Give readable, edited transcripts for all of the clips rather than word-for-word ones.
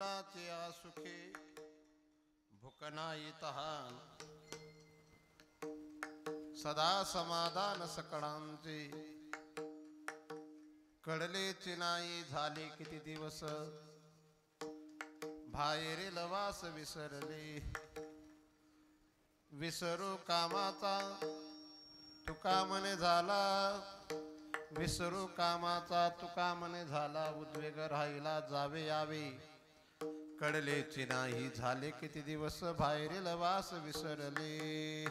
या सुखे भुकनाई तहान सदा समाधान सकळांचे कडलेची नाही झाले किती दिवस बाहेरील वास विसरले विसरू कामाचा तुका मने झाला विसरू कामाचा तुका मने झाला उद्वेग राहिला जावे यावे कडलेची नाही झाले किती दिवस बाहेरील वास विसरले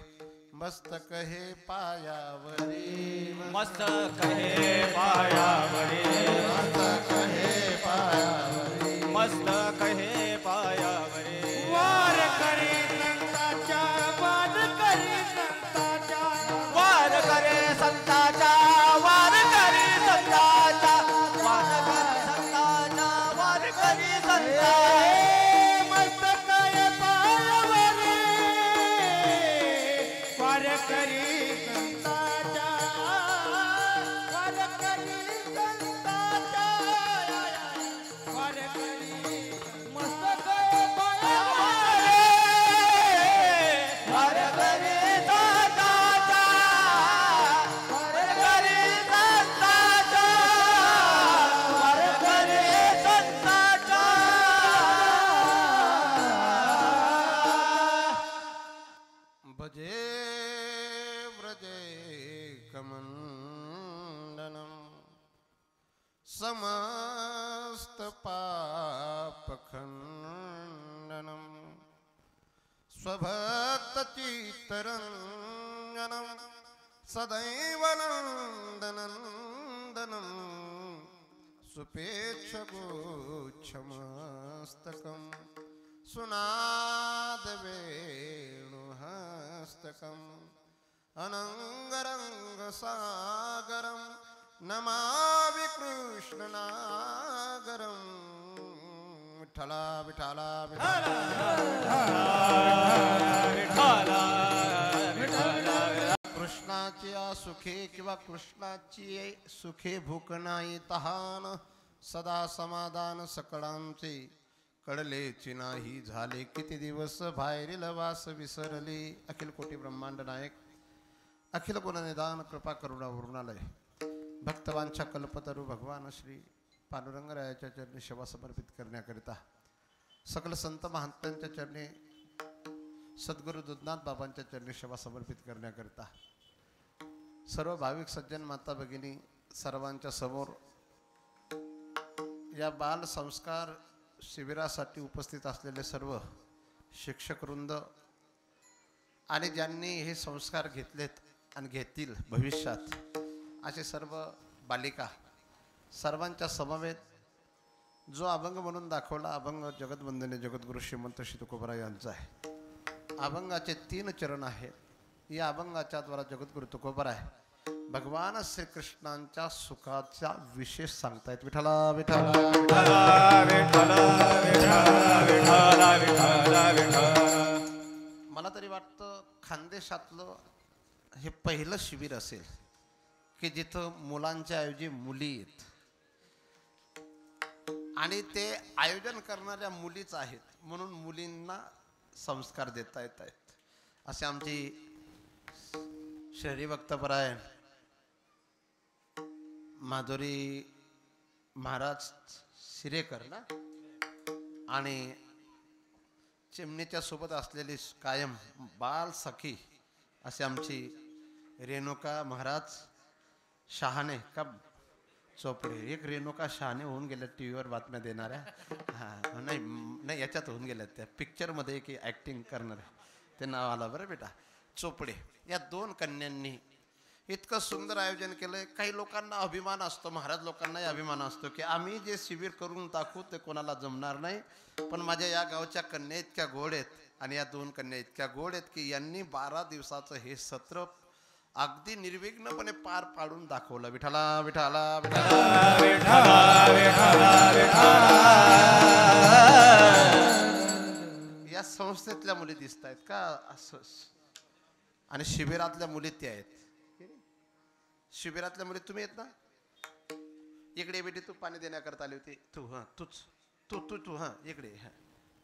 मस्तक हे पायावरी मस्तक हे पायावरी मस्तक हे पायावरी मस्तक हे पायावरी वार करे संताच्या वार करे संताच्या वार करे संताचा वार करे संताचा वार करे संताचा वार करे संताचा मस्तक हे पायावरी वार करे संताच्या वार करे संताच्या वार करे मस्तक हे पायावरी वार करे संताचा वार करे संताचा वार करे संताचा भजे व्रजे कमंडनम समस्त पाप खंडनम स्वभक्त चित्तरंजनम सदैव नंदनंदनम सुपेक्ष गुच्छमस्तकम सुनाद वेणुहस्तकम अनंगरंग सागरम नमामि कृष्णनागरम विठ्ठला विठ्ठला विठ्ठला कृष्णाची सुखे किंवा कृष्णाची सुखे भूक नाही तहान सदा समाधान सकळांचे कडलेची नाही झाले किती दिवस बाहेरील वास विसरले अखिल कोटी ब्रह्मांड नायक अखिल गुणनिदान कृपा करुणा वरुणालय भक्तवांच्या कल्पतरू भगवान श्री पांडुरंगरायाच्या चरणी सेवा समर्पित करण्याकरिता सकल संत महांतांच्या चरणी सद्गुरु दुधनाथ बाबांच्या चरणी सेवा समर्पित करण्याकरिता सर्व भाविक सज्जन माता भगिनी सर्वांच्या समोर या बाल संस्कार शिबिरासाठी उपस्थित असलेले सर्व शिक्षक वृंद आणि ज्यांनी हे संस्कार घेतलेत आणि घेतील भविष्यात असे सर्व बालिका सर्वांच्या समवेत जो अभंग म्हणून दाखवला अभंग जगतवंदनीय जगद्गुरु श्रीमंत श्री तुकोबरा यांचा आहे. अभंगाचे 3 चरण आहेत. या अभंगाच्या द्वारा जगद्गुरु तुकोबरा आहे भगवान श्रीकृष्णांच्या सुखाचा विशेष सांगतायत. विठ्ठला विठ्ठला मला तरी वाटतं खानदेशातलं हे पहिलं शिबिर असेल की जिथं मुलांच्या ऐवजी मुली आहेत आणि ते आयोजन करणाऱ्या मुलीच आहेत म्हणून मुलींना संस्कार देता येत आहेत. असे आमची शहरी भक्तपरायण माधुरी महाराज शिरेकर ना आणि चिमणीच्या सोबत असलेली कायम बाल सखी असे आमची रेणुका महाराज शहाणे का चोपडे एक रेणुका शहाणे होऊन गेल्या टी व्हीवर बातम्या देणाऱ्या. हां नाही नाही याच्यात होऊन गेल्या त्या पिक्चरमध्ये की ॲक्टिंग करणार ते नाव आलं बरं बेटा चोपडे. या 2 कन्यांनी इतकं सुंदर आयोजन केलंय. काही लोकांना अभिमान असतो महाराज लोकांनाही अभिमान असतो की आम्ही जे शिबिर करून दाखवू ते कोणाला जमणार नाही पण माझ्या या गावच्या कन्या इतक्या गोड आहेत आणि या 2 कन्या इतक्या गोड आहेत की यांनी 12 दिवसाचं हे सत्र अगदी निर्विघ्नपणे पार पाडून दाखवलं. विठ्ठला विठ्ठला या संस्थेतल्या मुली दिसत आहेत का असं आणि शिबिरातल्या मुली त्या आहेत. शिबिरातल्या मुली तुम्ही येत ना इकडे बेटी तू पाणी देण्याकरता आली होती तू हां तूच तू तू तू हा इकडे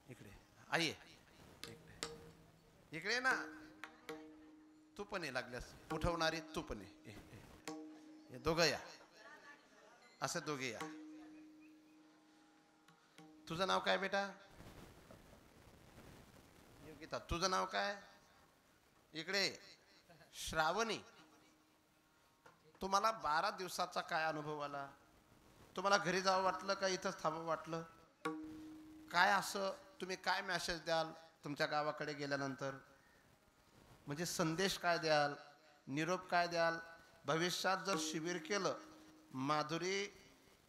इकडे आई इकडे इकडे ना तू पण ये लागल्यास उठवणारी तू पण ये दोघं या असं दोघे या. तुझं नाव काय बेटा? योगिता. तुझं नाव काय? इकडे श्रावणी. तुम्हाला 12 दिवसाचा काय अनुभव आला? तुम्हाला घरी जावं वाटलं का इथंच थांबावं वाटलं? काय असं तुम्ही काय मेसेज द्याल तुमच्या गावाकडे गेल्यानंतर? म्हणजे संदेश काय द्याल, निरोप काय द्याल? भविष्यात जर शिबिर केलं, माधुरी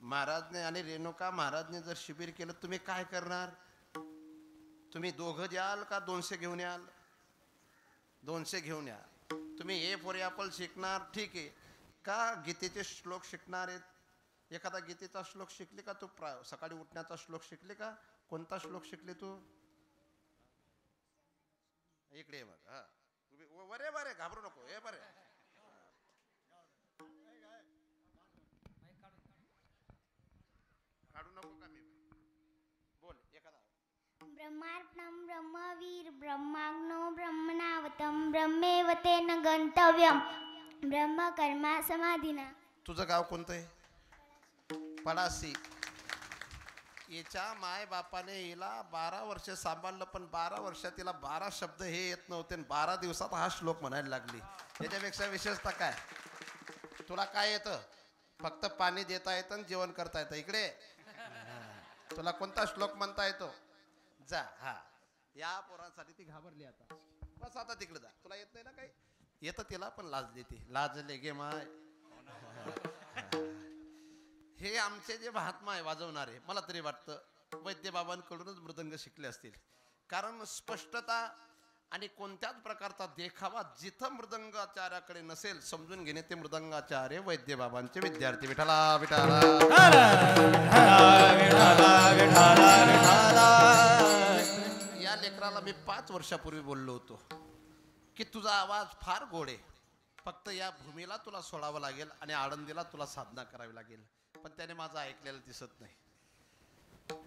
महाराजने आणि रेणुका महाराजने जर शिबिर केलं, तुम्ही काय करणार? तुम्ही दोघं द्याल का 200 घेऊन याल? 200 घेऊन या. तुम्ही ए फॉर ॲपल शिकणार, ठीक आहे का? गीतेचे श्लोक शिकणार आहेत? एखादा गीतेचा श्लोक शिकले का तू? सकाळी उठण्याचा श्लोक शिकले का? कोणता श्लोक शिकले तू? इकडे मग हा बरे बरे घाबरू नको. हे बरे काढू नको का? मी बोल एखादा. ब्रह्मार्पणं ब्रह्मवीर ब्रह्माग्नो ब्रह्मणावतं ब्रह्मेव तेन गंतव्यं ब्रह्म कर्मा समाधिना. तुझं गाव कोणतं आहे? पळासी. याच्या माय बापाने हिला 12 वर्ष सांभाळलं, पण 12 वर्षात तिला 12 शब्द हे येत नव्हते. 12 दिवसात हा श्लोक म्हणायला लागली. याच्यापेक्षा विशेषता काय? तुला काय येतं? फक्त पाणी देता येतं आणि जेवण करता येतं. इकडे तुला कोणता श्लोक म्हणता येतो? जा. हा या पोरांसाठी ती घाबरली. आता बस आता तिकडे जा. तुला येत नाही ना काही? येतं तिला, पण लाजली ती. लाजले गे माय. हे आमचे जे महात्मा आहे वाजवणारे, मला तरी वाटतं वैद्य बाबांकडूनच मृदंग शिकले असतील. कारण स्पष्टता आणि कोणत्याच प्रकारचा देखावा जिथं मृदंगाचार्याकडे नसेल, समजून घेणे ते मृदंगाचार्य वैद्य बाबांचे विद्यार्थी. विठाला विठाला या लेकराला मी 5 वर्षापूर्वी बोललो होतो की तुझा आवाज फार गोड आहे, फक्त या भूमीला तुला सोडावं लागेल आणि आळंदीला तुला साधना करावी लागेल. पण त्याने माझं ऐकलेलं दिसत नाही.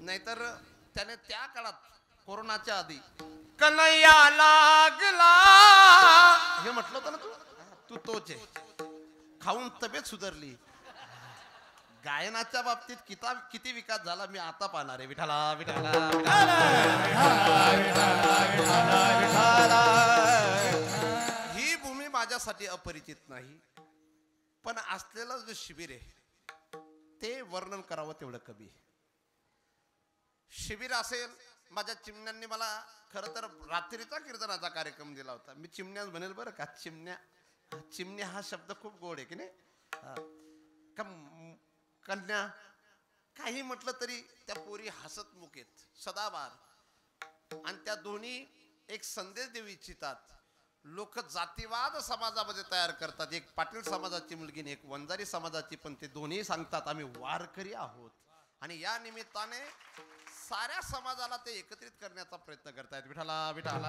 नाहीतर त्याने त्या काळात कोरोनाच्या आधी कन्हैया लागला हे म्हटलं होतं ना तू तोच आहे. खाऊन तब्येत सुधारली. गायनाच्या बाबतीत किती विकास झाला मी आता पाहणार आहे. विठाला विठाला ही भूमी माझ्यासाठी अपरिचित नाही, पण असलेलं जे शिबिर आहे ते वर्णन करावं तेवढं कमी. शिबिर असेल, माझ्या चिमण्यांनी मला खरं तर रात्रीचा कीर्तनाचा कार्यक्रम दिला होता. मी चिमण्या म्हणेल बरं का. चिमण्या हा शब्द खूप गोड आहे की नाही? कन्या काही म्हटलं तरी त्या पोरी हसत मुकेत सदाबार, आणि त्या दोन्ही एक संदेश देऊ इच्छितात. लोक जातीवाद समाजामध्ये तयार करतात. एक पाटील समाजाची मुलगी आणि एक वंजारी समाजाची, पण ते दोन्ही सांगतात आम्ही वारकरी आहोत. आणि या निमित्ताने साऱ्या समाजाला ते एकत्रित करण्याचा प्रयत्न करतायत. विठाला विठाला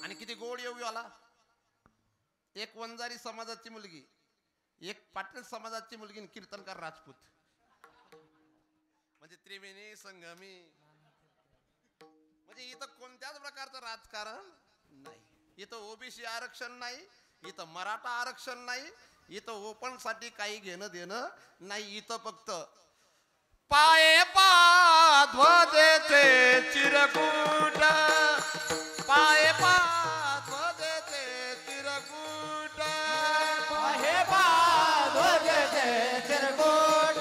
आणि किती गोड येऊ आला. एक वंजारी समाजाची मुलगी, एक पाटील समाजाची मुलगी, कीर्तनकार राजपूत, म्हणजे त्रिवेणी संगमी. म्हणजे इथं कोणत्याच प्रकारचं राजकारण नाही. इथं ओबीसी आरक्षण नाही, इथं मराठा आरक्षण नाही, इथं ओपन साठी काही घेणं देणं नाही. इथं फक्त पाये पा ध्वजेचे चिरकुट, पाये पा ध्वजेचे चिरकुट, पाहे बा ध्वजेचे चिरकुट,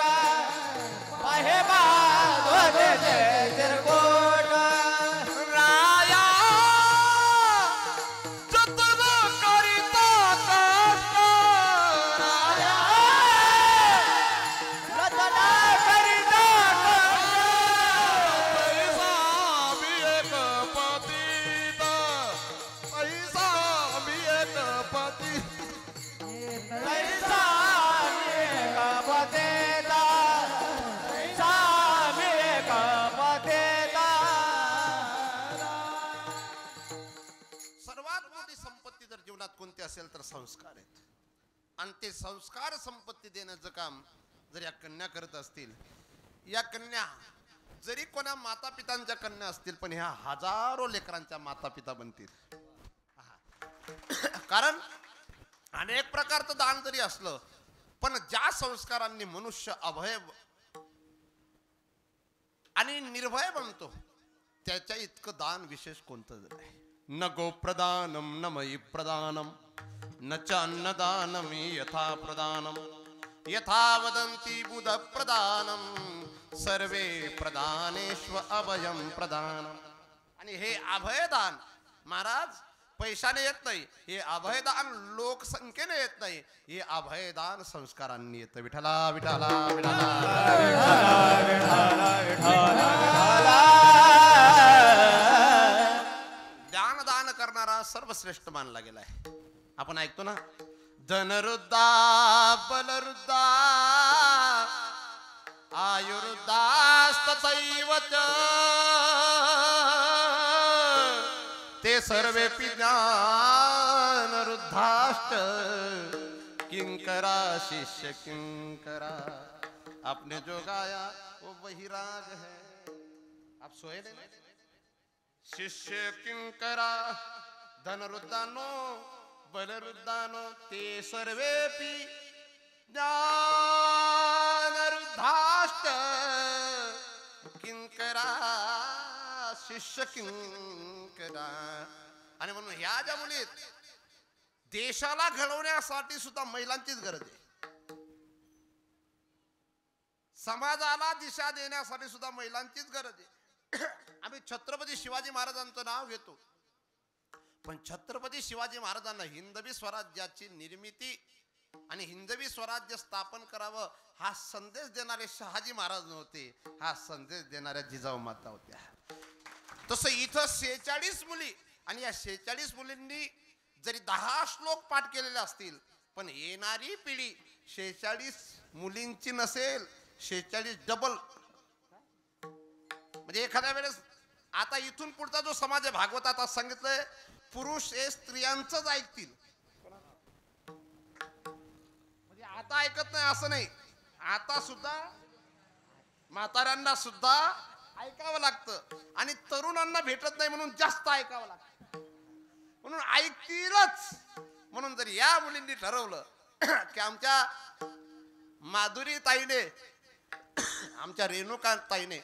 पाहे बा ध्वजेचे चिरकुट. राया जतन करीता कष्ट, राया रचना करीता पैसा भी एक पतित, पैसा भी एक पती. कैसा मेघ पतेता, कैसा मेघ पतेता. सर्वात मोठी संपत्ती जर जीवनात कोणती असेल तर संस्कार आहेत. आणि ते संस्कार संपत्ती देण्याचं काम जर या कन्या करत असतील, या कन्या जरी कोणा माता पितांच्या कन्या असतील पण ह्या हजारो लेकरांच्या माता पिता बनतील. कारण अनेक प्रकारचं दान जरी असलं पण ज्या संस्कारांनी मनुष्य अभय आणि निर्भय बनतो त्याच्या इतकं दान विशेष कोणतं नाही. न गोप्रदानम न मयी प्रदानम न च अन्नदानम यथा प्रदानम यथा वदन्ति बुध प्रदानम सर्वे प्रदानेष्व अभयम प्रदानम. आणि हे अभयदान महाराज पैशाने येत नाही, हे अभयदान लोकसंख्येने येत नाही, हे अभयदान संस्कारांनी येतं. विठ्ठला विठ्ठला दान करणारा सर्वश्रेष्ठ मानला गेलाय. आपण ऐकतो ना, धनरुद्धा बलरुद्धा आयुर्दास्तथैव च ते सर्वेपि ज्ञानरुद्धाश्च किंकरा शिष्य किंकरा. आपने जो गाया वो वही राग है. आप सोए नहीं? शिष्य किंकरा धनरुद्धानो बलरुद्धानो ते सर्वेपि ज्ञानरुद्धाश्च किंकरा शिष्य किंकरा. आणि म्हणून ह्या ज्या मुली देशाला घडवण्यासाठी सुद्धा महिलांचीच गरज आहे. समाजाला दिशा देण्यासाठी सुद्धा महिलांचीच गरज आहे. आम्ही छत्रपती शिवाजी महाराजांचं नाव घेतो पण छत्रपती शिवाजी महाराजांना हिंदवी स्वराज्याची निर्मिती आणि हिंदवी स्वराज्य स्थापन करावं हा संदेश देणारे शहाजी महाराज नव्हते, हा संदेश देणाऱ्या जिजाऊ माता होत्या. तसं इथं 46 मुली आणि या 46 मुलींनी जरी 10 श्लोक पाठ केलेले असतील पण येणारी पिढी 46 मुलींची नसेल, 46 डबल. म्हणजे एखाद्या वेळेस आता इथून पुढचा जो समाज आहे भागवतात सांगितलंय पुरुष हे स्त्रियांचंच ऐकतील. म्हणजे आता ऐकत नाही असं नाही, आता सुद्धा म्हाताऱ्यांना सुद्धा ऐकावं लागतं आणि तरुणांना भेटत नाही म्हणून जास्त ऐकावं लागतं. म्हणून ऐकतीलच. म्हणून जर या मुलींनी ठरवलं की आमच्या माधुरी ताईने आमच्या रेणुका ताईने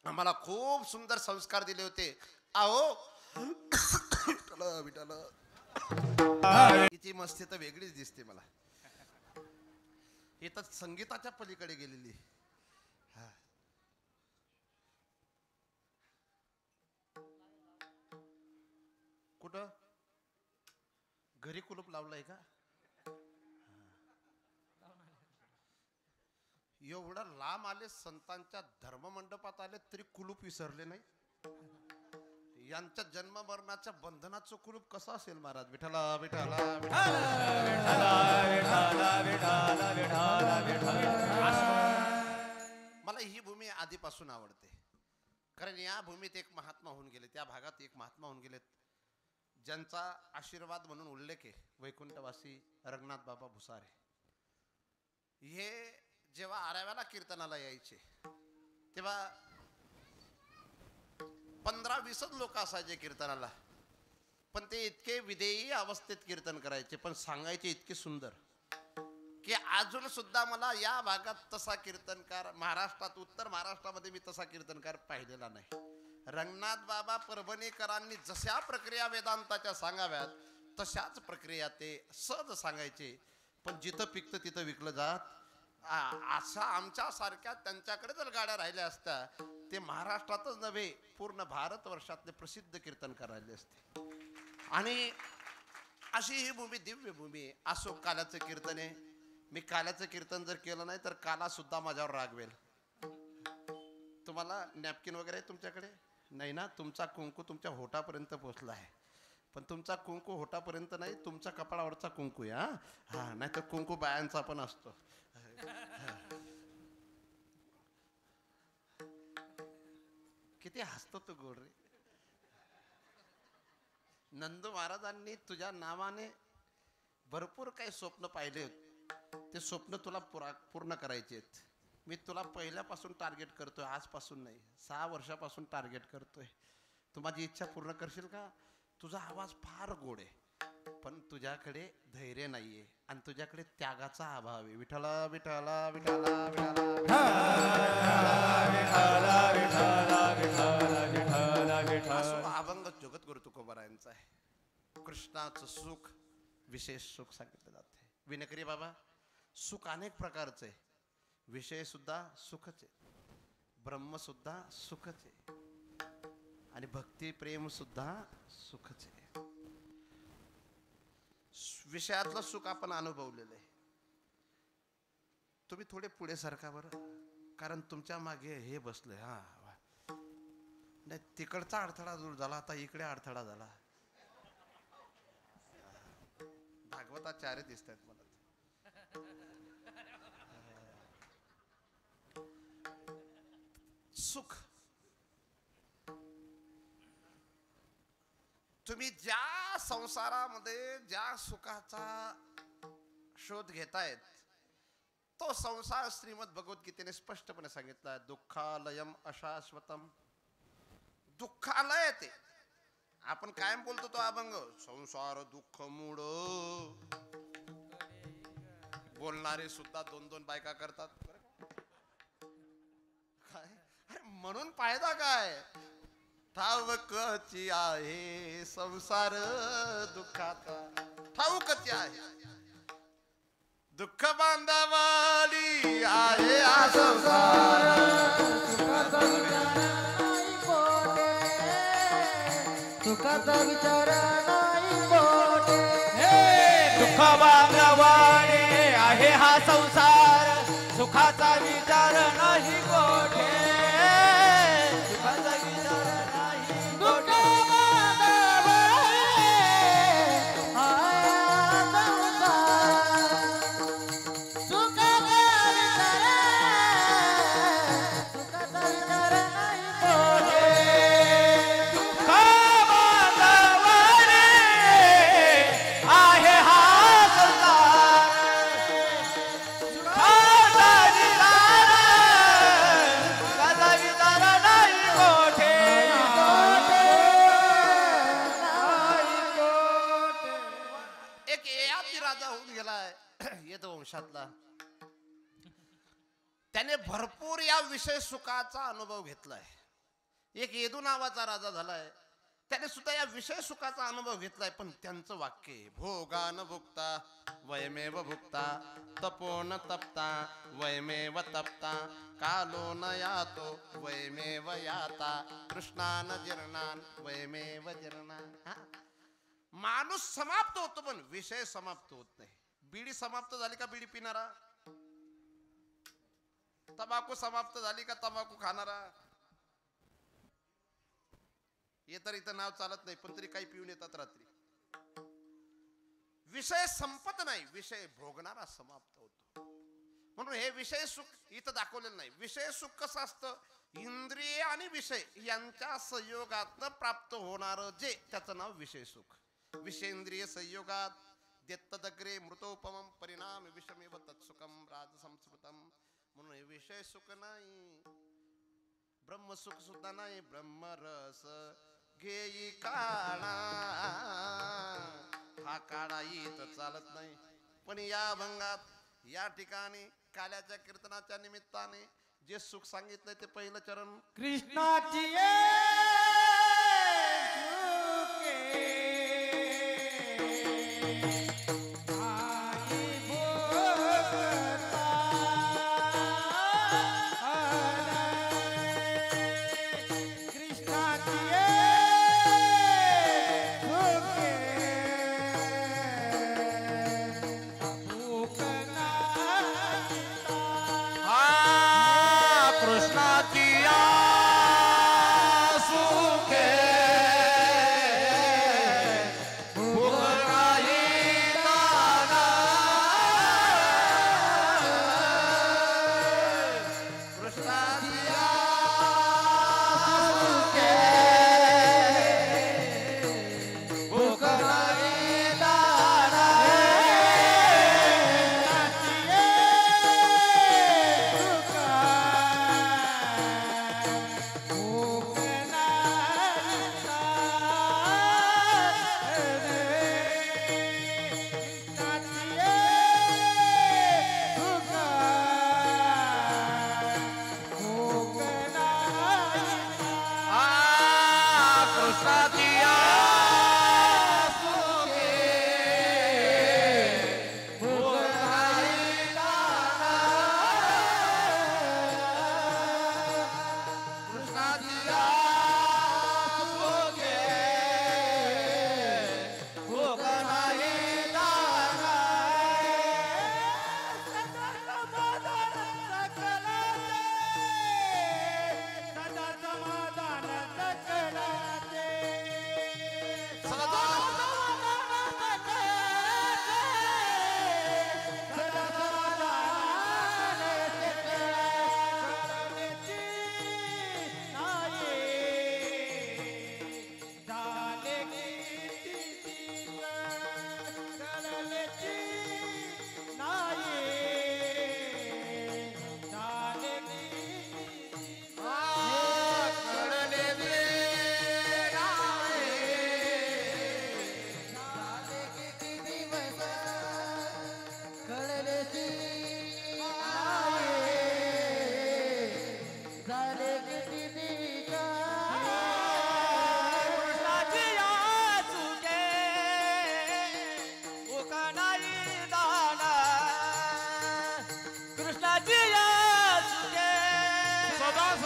आम्हाला खूप सुंदर संस्कार दिले होते, अहो तिची मस्ती तर वेगळीच दिसते मला. ही तर संगीताच्या पलीकडे गेलेली. कुठं घरी कुलूप लावलंय का? एवढं लांब आले, संतांच्या धर्ममंडपात आले तरी कुलूप विसरले नाही. यांच्या जन्म मरणाच्या बंधनाचं कुलूप कसं असेल महाराज? विठ्ठला विठ्ठला मला ही भूमी आधीपासून आवडते. कारण या भूमीत एक महात्मा होऊन गेले, त्या भागात एक महात्मा होऊन गेलेत ज्यांचा आशीर्वाद म्हणून उल्लेख आहे वैकुंठवासी रंगनाथ बाबा भुसारे. हे जेव्हा आराव्याला कीर्तनाला यायचे तेव्हा 15-20 लोक असायचे कीर्तनाला, पण ते इतके विधेयी अवस्थेत कीर्तन करायचे पण सांगायचे इतके सुंदर की अजून सुद्धा मला या भागात तसा कीर्तनकार महाराष्ट्रात उत्तर महाराष्ट्रामध्ये मी तसा कीर्तनकार पाहिलेला नाही. रंगनाथ बाबा परभणीकरांनी जशा प्रक्रिया वेदांताच्या सांगाव्यात तशाच प्रक्रिया ते सहज सांगायचे. पण जिथं पिकतं तिथं विकलं जात. असा आमच्या सारख्या त्यांच्याकडे जर गाड्या राहिल्या असत्या ते महाराष्ट्रातच नव्हे पूर्ण भारतवर्षातले प्रसिद्ध कीर्तनकार राहिले असते. आणि अशी ही भूमी दिव्य भूमी. असो काल्याचं कीर्तन आहे, मी काल्याचं कीर्तन जर केलं नाही तर काला सुद्धा माझ्यावर रागवेल. तुम्हाला नॅपकिन वगैरे आहे तुमच्याकडे? नाही ना, तुमचा कुंकू तुमच्या होटापर्यंत पोहोचला आहे पण तुमचा कुंकू होटापर्यंत नाही, तुमच्या कपाळावरचा कुंकू आहे. हा नाही तर कुंकू बायांचा पण असतो. किती हसतो तू गोड रे. नंदू महाराजांनी तुझ्या नावाने भरपूर काही स्वप्न पाहिले, ते स्वप्न तुला पूर्ण करायचे आहेत. मी तुला पहिल्यापासून टार्गेट करतोय, आजपासून नाही, 6 वर्षापासून टार्गेट करतोय. तू माझी इच्छा पूर्ण करशील का? तुझा आवाज फार गोड आहे, पण तुझ्याकडे धैर्य नाहीये आणि तुझ्याकडे त्यागाचा अभाव आहे. विठ्ठला विठ्ठला विठ्ठला विठ्ठला. अभंग जगद्गुरु तुकोबारायांचा आहे. कृष्णाचं सुख विशेष सुख सांगितलं जाते. विनकरी बाबा, सुख अनेक प्रकारचं आहे. विषय सुद्धा सुखच आहे, ब्रह्म सुद्धा सुखच आहे आणि भक्ती प्रेम सुद्धा सुखच आहे. विषयातलं सुख आपण अनुभवलेलं आहे. तुम्ही थोडे पुढे सरका बरं, कारण तुमच्या मागे हे बसलंय. हा नाही, तिकडचा अडथळा दूर झाला, आता इकडे अडथळा झाला. भागवताचार्य दिसत आहेत मला. सुख तुम्ही ज्या संसारामध्ये ज्या सुखाचा शोध घेतायत, तो संसार श्रीमद भगवद्गीतेने स्पष्टपणे सांगितला. दुःखालयम अशाश्वतम. दुःखालय ते आपण कायम बोलतो तो अभंग, संसार दुःख मूळ. बोलणारे सुद्धा 2-2 बायका करतात. काय म्हणून फायदा काय? ठाऊकची आहे संसार दुःखाचा, ठाऊकची आहे. दुःख बांधवाली आहे हा संसार. सुखाचा विचार नाही कोठे. दुःख बांधवाने आहे हा संसार, सुखाचा विचार नाही कोठे. सुखाचा विचार नाही दुःख कोठे. बांधवाने आहे हा संसार. सुखाचा विचार नाही कोठे. दुःख बांधवाने आहे हा संसार, सुखाचा विचार नाही कोठे. एक ययाती राजा होऊन गेलाय यदुवंशातला. त्याने भरपूर या विषय सुखाचा अनुभव घेतलाय. एक येदू नावाचा राजा झालाय, त्याने सुद्धा या विषय सुखाचा अनुभव घेतलाय. पण त्यांचं वाक्य आहे, भोगान भुक्ता वयमेव भुक्ता, तपो न तप्ता वयमेव तप्ता, कालो न यातो वयमेव याता, कृष्णान जीर्णान वयमेव जीर्णान. माणूस समाप्त होतो पण विषय समाप्त होत नाही. बिडी समाप्त झाली का बिडी पिणारा? तंबाखू समाप्त झाली का तंबाखू खाणारा? हे तर इथं नाव चालत नाही, पण तरी काही पिऊन येतात रात्री. विषय संपत नाही, विषय भोगणारा समाप्त होतो. म्हणून हे विषय सुख इथं दाखवलेलं नाही. विषय सुख कसं असतं? इंद्रिय आणि विषय यांच्या संयोगात प्राप्त होणार जे, त्याचं नाव विषय सुख. विषेंद्रिय संयोगात देत्तदग्रे मृतोपमम परिणाम विषमेव तत्सुखम राजसंस्कृतम. म्हणून हे विषय सुख नाही, ब्रह्मसुख सुद्धा नाही. ब्रह्मरस घेई काळा, हा काळा इथं चालत नाही. पण या अभंगात या ठिकाणी काल्याच्या कीर्तनाच्या निमित्ताने जे सुख सांगितलंय ते पहिलं चरण. कृष्णाची कृष्णाची सुखे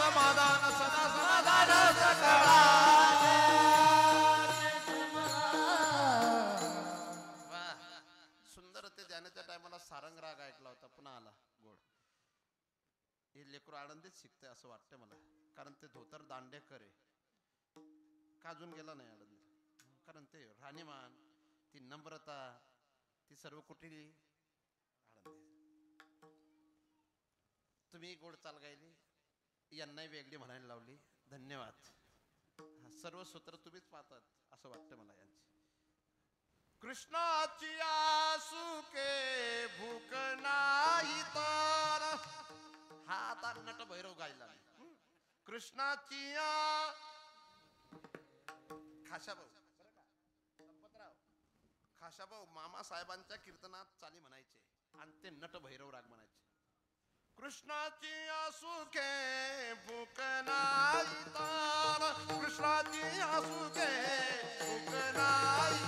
समाधान सदा समाधान सुंदर ते ध्यानाच्या टायमाला सारंग राग ऐकला होता, पुन्हा आला गोड. हे लेकरू आनंदीत शिकते असं वाटतं मला, कारण ते धोतर दांडेकर आहे, काजून गेला नाही आनंद, कारण ते राणीमान, ती नम्रता, ती सर्व कुठली तुम्ही गोड चाल गायली, यांनाही वेगळी म्हणायला लावली. धन्यवाद. सर्व सूत्र तुम्हीच पाहतात असं वाटतं मला यांची. कृष्णाची आसुके भूक नाही तर, हा आता नट भैरव गायला. कृष्णाची खाशाभाऊ मामा साहेबांच्या कीर्तनात चाली म्हणायचे आणि ते नट भैरव राग म्हणायचे. कृष्णाची आसुके भूक नाही तर, कृष्णाची आसुके भूक नाही.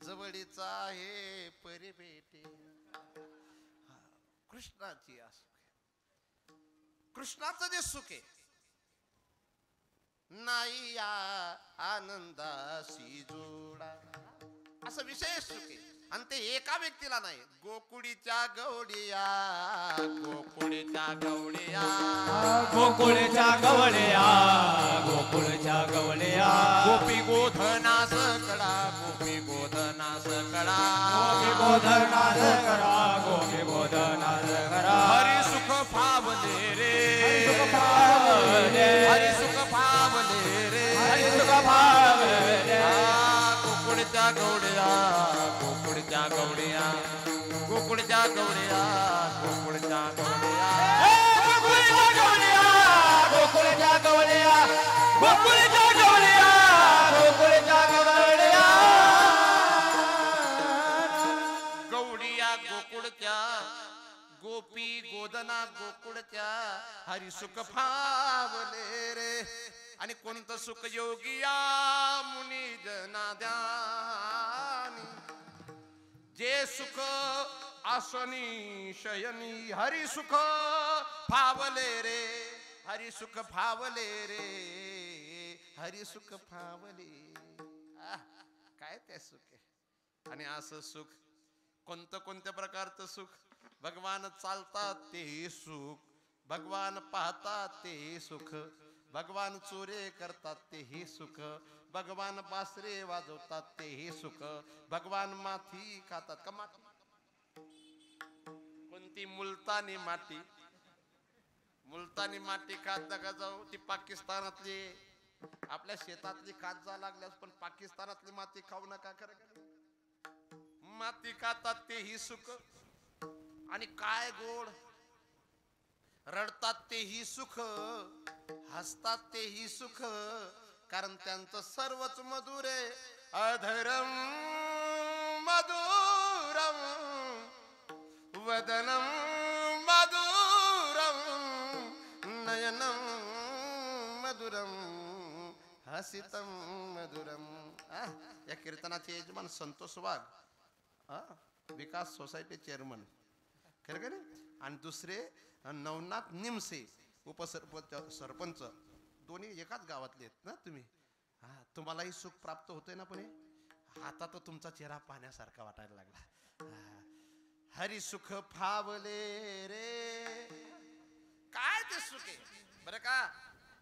जवळीचा आहे परी भेटे, कृष्णाची आसुके. कृष्णाचं जे सुख आहे नाही या आनंदाशी जोडा, असं विशेष सुख आहे. आणि ते एका व्यक्तीला नाही, गोकुळीच्या गवडिया, गोकुळीच्या गवडिया, गोकुळच्या गवळ्या, गोकुळच्या गवळ्या, गोपी गोधनास कडा, गोपी गोधनास कडा, गोपी गोधनास करा, गोपी गोधनास करा. हरी सुख फावले रे, सुख पावले, हरी सुख फावले रे, हरी सुख पावले. गोकुळच्या गवडिया, गोकुळच्या गवडिया, गोकुळच्या गवडिया, गोकुळच्या गवडिया, गोकुळच्या गवळ्या, गोकुळच्या गवळ्या, गोकुळच्या गवळ्या, गोकुळच्या गवळ्या. गवडिया गोकुळच्या, गोपी गोदना गोकुळच्या, हरी सुख फावले रे. आणि कोणतं सुख योगिया मुनी जना ध्यानी, जे सुख आसनी शयनी, हरी सुख फावले रे, हरी सुख फावले रे, हरी सुख फावले. काय ते सुख आहे. आणि असं सुख कोणतं कोणत्या प्रकारचं सुख, भगवान चालतात तेही सुख, भगवान पाहतात तेही सुख, भगवान चोरे करतात तेही सुख, भगवान बासरे वाजवतात तेही सुख, भगवान माती खातात का माती, कोणती मुलतानी माती, मुलतानी माती खात नका जाऊ. ती पाकिस्तानातली, आपल्या शेतातली खात जा लागल्यास, पण पाकिस्तानातली माती खाऊ नका. खरं माती खातात तेही सुख. आणि काय गोड, रडतात तेही सुख, हसतात तेही सुख, कारण त्यांचं सर्वच मधुर आहे. अधरम मधुरम वदनम मधुरम नयनम मधुरम हसितम मधुरम. या कीर्तनाचे यजमान संतोष वाघ, विकास सोसायटी चेअरमन, खरं का नाही. आणि दुसरे नवनाथ निमसे, सरपंच, दोन्ही एकाच गावातले आहेत ना तुम्ही. तुम्हालाही सुख प्राप्त होतंय ना. पण आता तर तुमचा चेहरा पाहण्यासारखा वाटायला लागला. हरी सुख फावले रे. काय ते सुख आहे बरं का.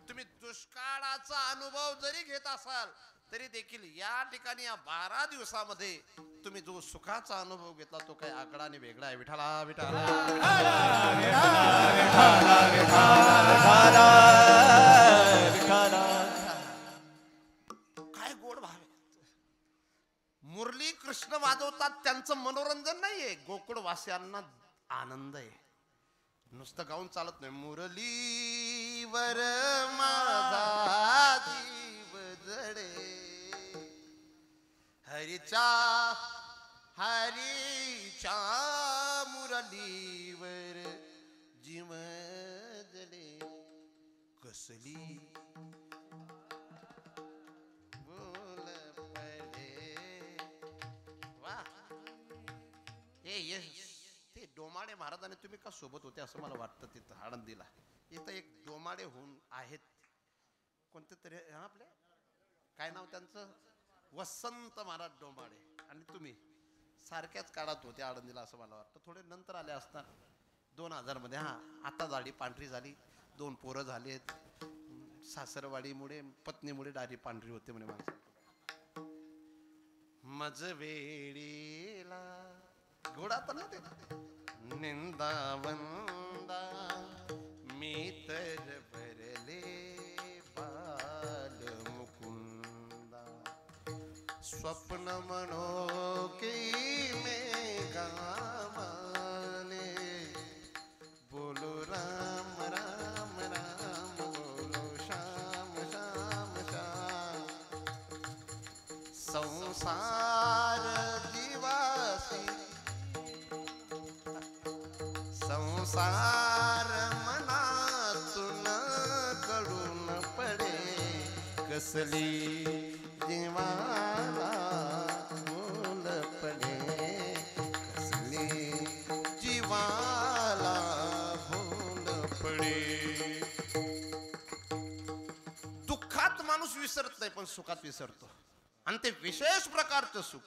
तुम्ही दुष्काळाचा अनुभव जरी घेत असाल तरी देखील या ठिकाणी या 12 दिवसामध्ये तुम्ही जो सुखाचा अनुभव घेतला तो काही आकडा आणि वेगळा आहे. विठाला विठाला काय गोड भाव आहे. मुरली कृष्ण वाजवतात, त्यांचं मनोरंजन नाहीये, गोकुळवासियांना आनंद आहे. नुसतं गाऊन चालत नाही. मुरलीवर माझा जीव जडे, हरीच्या मुरलीवर जीव जडे. कसली बोल पडे. वा, हे ते डोमाडे महाराज आणि तुम्ही का सोबत होते असं मला वाटतं तिथं आळंदीला. इथं एक डोमाडे होऊन आहेत कोणते तरी आपले काय नाव त्यांचं वसंत महाराज डोमाडे आणि तुम्ही सारख्याच काळात होते आळंदीला असं मला वाटतं. थोडे नंतर आले असतात 2000 मध्ये. हा आता दाढी पांढरी झाली, 2 पोरं झालेत. सासरवाडीमुळे पत्नीमुळे दाढी पांढरी होते म्हणे माणसं. मज वेळीला घोडा तर नव्हते निंदा वंदा मी तर भरले बाल मुकुंदा स्वप्न म्हणो की मेघा माने बोलो राम राम राम बोलो श्याम श्याम श्याम संसार दिवासी संसार मनातून कडून पडे कसली जीवाला बोल पडे कसली जीवाला बोल पडे. दुःखात माणूस विसरत नाही पण सुखात विसरतो आणि ते विशेष प्रकारचं सुख.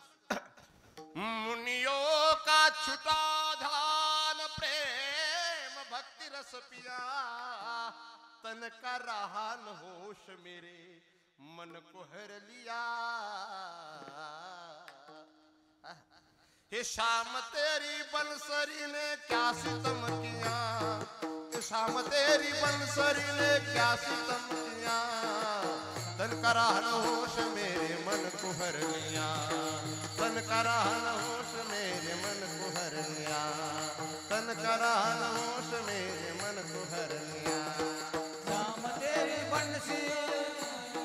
मुनियो का छुटा ध्यान प्रेम भक्ति रस पिया तन का रहा न होश मेरे मन को हर लिया. हे शाम तेरी बंसरी ने क्या सितम किया, हे शाम तेरी बंसरी ने क्या सितम किया तन का रहा न होश मेरे मन को हर लिया तन का रहा न होश मेरे मन को हर लिया तन का रहा न होश मेरे मन को हर लिया. श्याम तेरी बंसी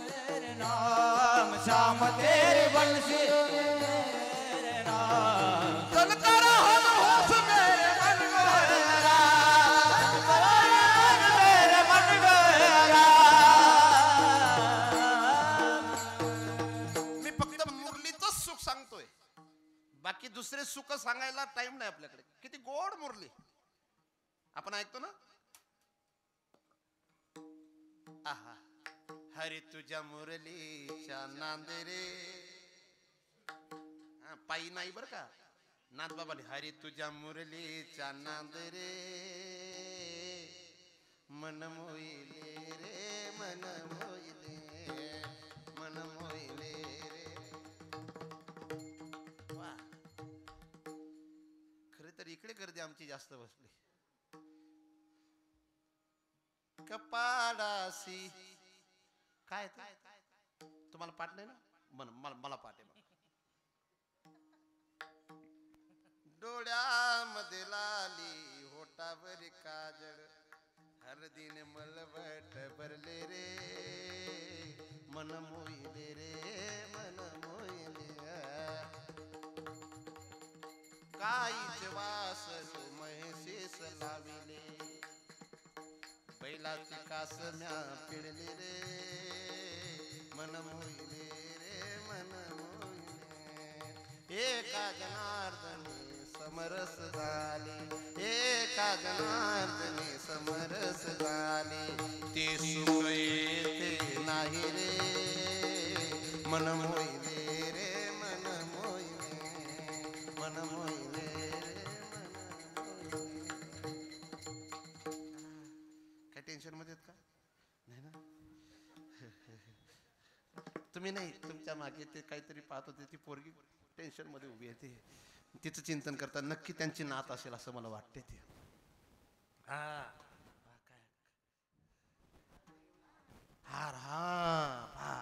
तेरे नाम श्याम तेरी बंसी तेरे नाम तन का रहा न होश मेरे मन को हर लिया मेरे मन गया. मी फक्त मुरलीचंच सुख सांगतोय बाकी दुसरे सुख सांगायला टाइम नाही आपल्याकडे. किती गोड मुरली आपण ऐकतो ना. आहा हरी तुझ्या मुरलीच्या नांदेरे पायी नाही बर का नाथ बाबाली. हरी तुझ्या मुरलीच्या नांदेरे मन मोईले रे मन मोईले मन मोईले रे. वा खरे तर इकडे गर्दी आमची जास्त बसली. कपाडासी काय तुम्हाला पाठ नाही ना मला पाठ आहे. डोळ्यामध्ये लाली होटावर काजळ हळदीने मलवट भरले रे मन मोईले रे मन मोईले. गाईचे वासरू म्हैसेस लाविले बैलाची कासम्या पिळली रे मन मोईले रे मन मोईले. एका जनार्दनी समरस झाली एका जनार्दनी समरस झाली ते सुख येते नाही रे मन मोईले रे मन मोईले मन मोईले रे मन मोईले. काय टेन्शन मध्ये आहेत का नाही ना. तुम्ही नाही तुमच्या मागे ते काहीतरी पाहत होते ती पोरगी टेन्शन मध्ये उभी आहे ते तिचं चिंतन करता नक्की त्यांची नात असेल असं मला वाटते ते. हा काय हार हा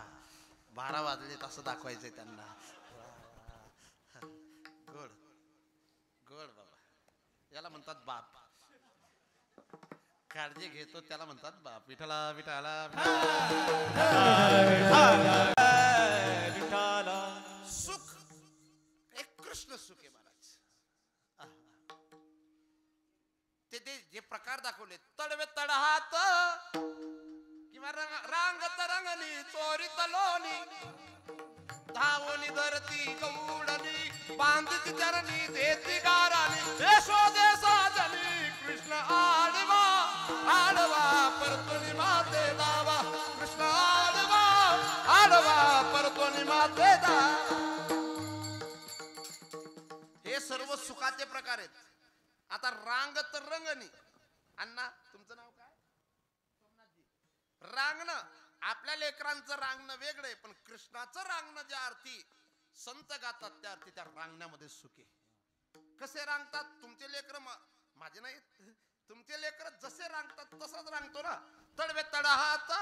12 वाजलेत असं दाखवायचंय त्यांना. गोड गोड बाबा याला म्हणतात बाप. काळजी घेतो त्याला म्हणतात बाप. विठला विठाला सुख एक कृष्ण सुख आहे महाराज. ते जे प्रकार दाखवले तडवे तडहात किंवा रांगत रंगली चोरीत लोणी धावणी धरती गौडणी बांधती चरणी देती गाराणी यशोदे वाद्य प्रकार आहेत. आता रांग तर रंगणी. अण्णा तुमचं नाव काय? रांगणं आपल्या लेकरांचं रांगणं वेगळं, पण कृष्णाचं रांगणं ज्या अर्थी संत गातात त्या अर्थी त्या रांगण्यामध्ये सुखे. कसे रांगतात तुमचे लेकर? माझे नाही, तुमचे लेकर जसे रांगतात तसंच रांगतो ना. तडवे तडहात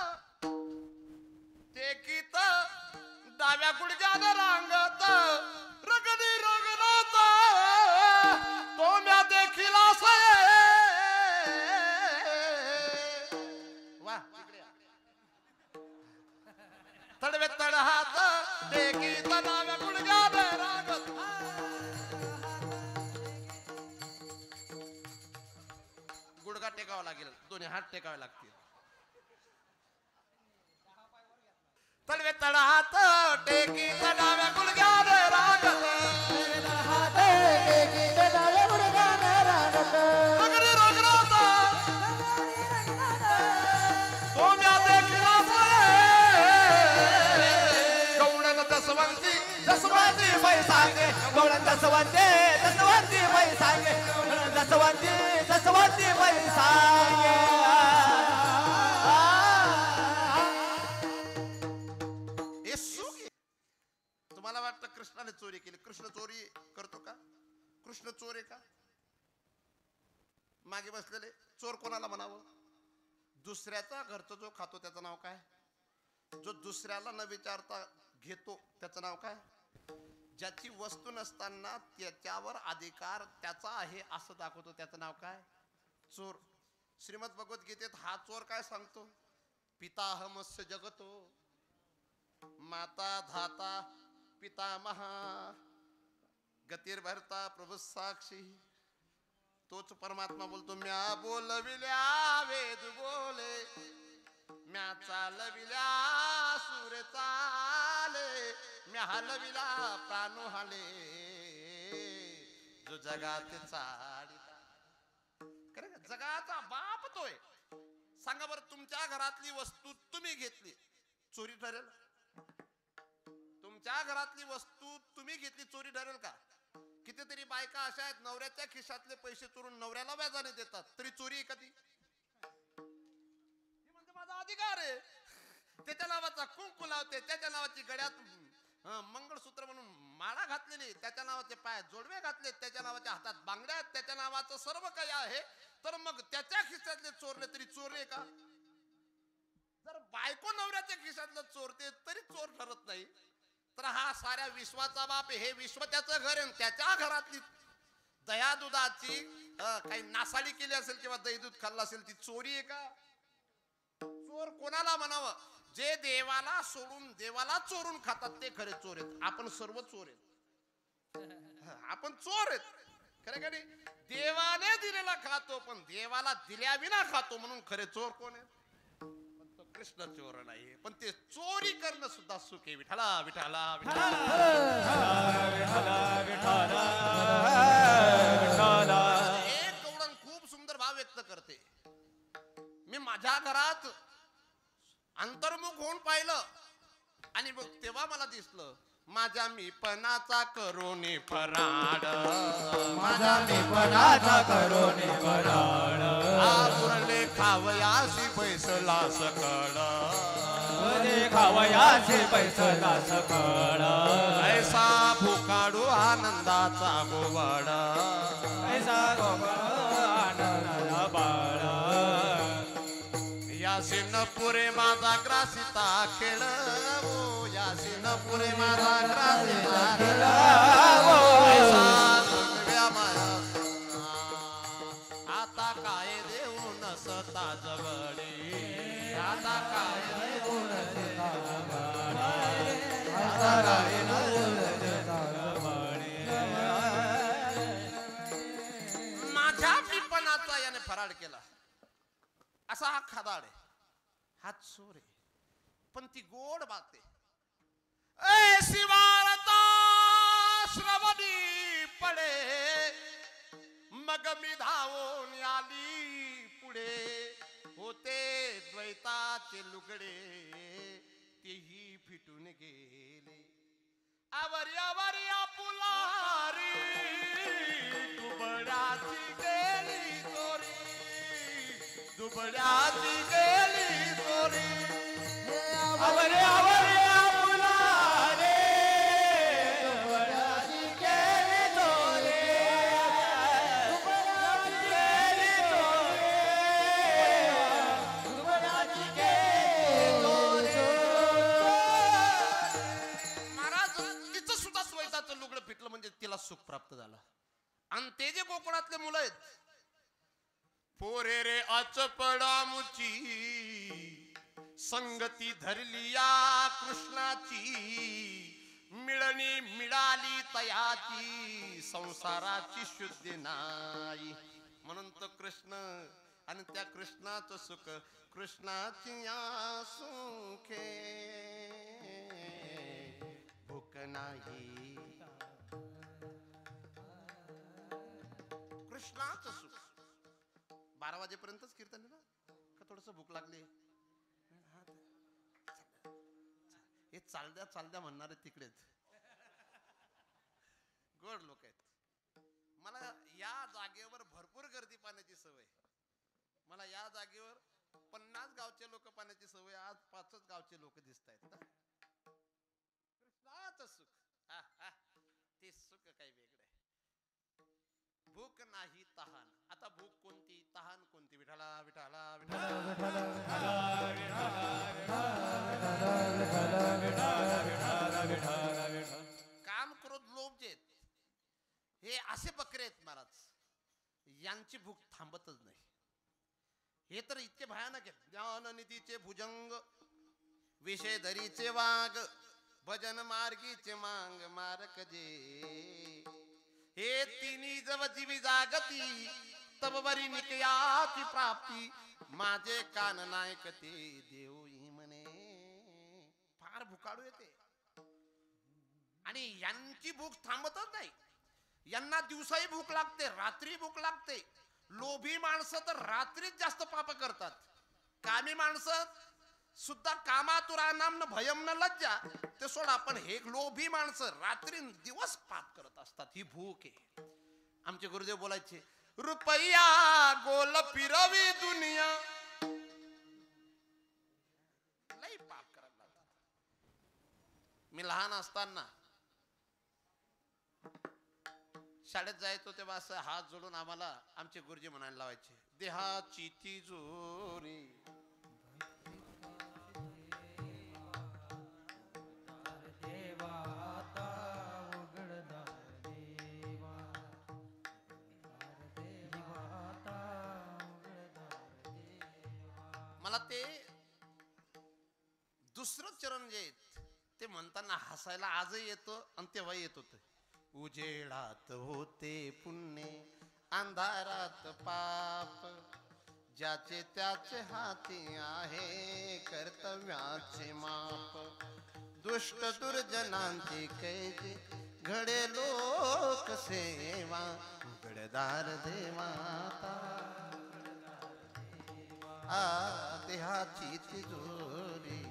ते गीत डाव्या गुडघ्यानं रांगत रगडी रगनात तो म्या देखील वा. तडवे तडहात ते गीत डाव्या गुडघ्यानं रांगत. गुडघा टेकावा लागेल, दोन्ही हात टेकावे लागतील. तडवे तडहात टेकी डाव्या गुडघ्याने रागत रगडी रगरात तो म्या देखला गौडन दसवंती दसवंती बाई सांगे गवळण दसवंती दसवंती बाई सांगे दसवंती दसवंती बाई सांगे. तुम्हाला वाटतं कृष्णाने चोरी केली? कृष्ण चोरी करतो का? कृष्ण चोर आहे का? मागे बसलेले चोर कोणाला म्हणावं? दुसऱ्याचा घरचं जो खातो त्याचं नाव काय? जो दुसऱ्याला न विचारता घेतो त्याचं नाव काय? ज्याची वस्तू नसताना त्याच्यावर अधिकार त्याचा आहे असं दाखवतो त्याचं नाव काय? चोर. श्रीमद भगवद्गीतेत हा चोर काय सांगतो? पिताहमस्य जगतो माता धाता पितामहा गतिर्भरता प्रभु साक्षी. तोच परमात्मा बोलतो म्या बोलविल्या वेद बोले म्या चालविल्या सूर चाले म्या हलविला प्राणो हाले जो जगात चाडिता. खरं का? जगाचा बाप तोय. सांगा बरं, तुमच्या घरातली वस्तू तुम्ही घेतली, चोरी ठरेल? तुमच्या घरातली वस्तू तुम्ही घेतली, चोरी ठरेल का? कितीतरी बायका अशा आहेत नवऱ्याच्या खिशातले पैसे चोरून नवऱ्याला व्याजाने देतात, तरी चोरी आहे का ती? म्हणजे माझा अधिकार आहे. त्याच्या नावाचा कुंकू लावते, त्याच्या नावाची गळ्यात मंगळसूत्र म्हणून माळा घातलेली, त्याच्या नावाचे पाय जोडवे घातले, त्याच्या नावाच्या हातात बांगड्या, त्याच्या नावाचं सर्व काही आहे, तर मग त्याच्या खिशातले चोरले तरी चोर आहे का? जर बायको नवऱ्याच्या खिशातलं चोरते तरी चोर ठरत नाही, तर हा साऱ्या विश्वाचा बाप आहे. हे विश्व त्याचं घर आहे. त्याच्या घरातली दया दुधाची काही नासाडी केली असेल किंवा दही दूध खाल्लं असेल ती चोरी आहे का? चोर कोणाला म्हणावं? जे देवाला सोडून देवाला चोरून खातात ते खरे चोर आहेत. आपण सर्व चोर आहेत. आपण चोर आहेत खरे का नाही? देवाने दिलेला खातो पण देवाला दिल्याविना खातो, म्हणून खरे चोर कोण आहेत? कृष्ण चोर नाही, पण ते चोरी करणं सुद्धा सुख आहे. विठाला विठाला विठाला एक गवळण खूप सुंदर भाव व्यक्त करते. मी माझ्या घरात अंतर्मुख होऊन पाहिलं आणि मग तेव्हा मला दिसलं माझ्या मीपणाचा करोनी फराड, माझा मीपणाचा करोनी फराड, आपुरले खावयाशी पैसला सकड, खावयाशी पैसला सकड, ऐसा फुकाडू आनंदाचा गोवाड, ऐसा आनंदाचा बाळ, यासी न पुरे माझा ग्रासिता खेळ, यासी न पुरे माझा ग्रासिता खेळ, आता काय देऊ नसता जवळी, आता काय देऊ नसता जवळी, आता काय माझ्या मीपणाचा याने फराड केला. असा हा खादाड आहे, हा चोर आहे, पण ती गोड बात आहे. ऐसी वार्ता श्रवणी पडे मग मी धावून आली पुढे, होते द्वैताचे लुगडे तेही फिटून गेले. आवऱ्या पुलारी दुबळ्याची गेली चोरी दुबळ्याची गेली चोरी आवरे आवरे फुला रे दुबळ्याची गेली चोरी दुबळ्याची गेली चोरी दुबळ्याची गेली चोरी. महाराज तिचं सुद्धा स्वयंचं लुगडं फिटलं म्हणजे तिला सुख प्राप्त झालं. आणि ते जे कोकणातले मुलं आहेत पोरे रे अचपडामुची संगती धरली या कृष्णाची मिळणी मिळाली तयाची संसाराची शुद्धी नाही म्हणून तो कृष्ण आणि त्या कृष्णाचं सुख कृष्णाची या सुखे भूक नाही कृष्णाचं सुख 12 वाजेपर्यंतच कीर्तन आहे ना का थोडस भूक लागली हे चालद्या चालद्या म्हणणारे तिकडेच गोड लोक आहेत. मला या जागेवर भरपूर गर्दी पाहण्याची सवय. मला या जागेवर 50 गावचे लोक पाहण्याची सवय. आज 5च गावचे लोक दिसत आहेत. कृष्णाचं सुख ते सुख काही वेगळं आहे. भूक नाही तहान. आता भूक कोणती तहान कोणती विठाला विठाला काम क्रोध लोभ जे हे असे बकरे आहेत महाराज. यांची भूक थांबतच नाही. हे तर इतके भयानक आहेत. ज्ञान निधीचे भुजंग विषय धरीचे वाघ भजन मार्गीचे मांग मारक जे हे तिन्ही जव जीवी जागती तब वरी निकयाची प्राप्ती माझे कान नायकते देऊ म्हणे. फार भुकाळू येते आणि यांची भूक थांबतच नाही. यांना दिवसाही भूक लागते रात्री भूक लागते. लोभी माणसं तर रात्रीच जास्त पाप करतात. कामी माणसं सुद्धा कामातुरा नाम न भयम न लज्जा ते सोडा. पण हे लोभी माणसं रात्री दिवस पाप करत असतात. ही भूक आहे. आमचे गुरुदेव बोलायचे रुपया गोल फिरवी दुनिया लई पाप करायला लागतात. मी लहान असताना शाळेत जायचो तेव्हा असं हात जोडून आम्हाला आमचे गुरुजी म्हणायला लावायचे देहाची तिजोरी मला ते दुसरं चरण जे ते म्हणताना हसायला आजही येतं आणि तेव्हाही येत होतं. उजेडात होते पुण्य अंधारात पाप ज्याचे त्याचे हाती आहे कर्तव्याचे माप दुष्ट दुर्जनांची कैजे घडे लोक सेवा उघडदार देवाता देहाची तिजोरी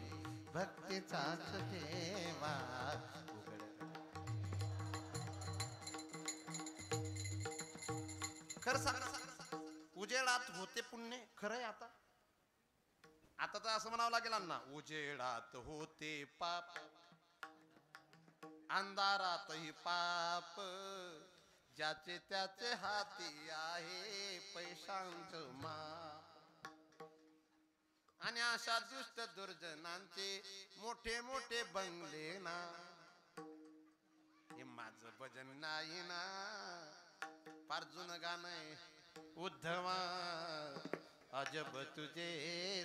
भक्तीचाच देवा खरं सांग उजेडात होते पुण्य खरंय. आता तर असं म्हणावं लागेल ना उजेडात होते पाप अंधारातही पाप ज्याचे त्याचे हाती आहे पैशांचं माप आणि अशा दुष्ट दुर्जनांचे मोठे मोठे बंगले ना हे माझं भजन नाही ना. फार जुनं गाणं आहे उद्धवा अजब तुझे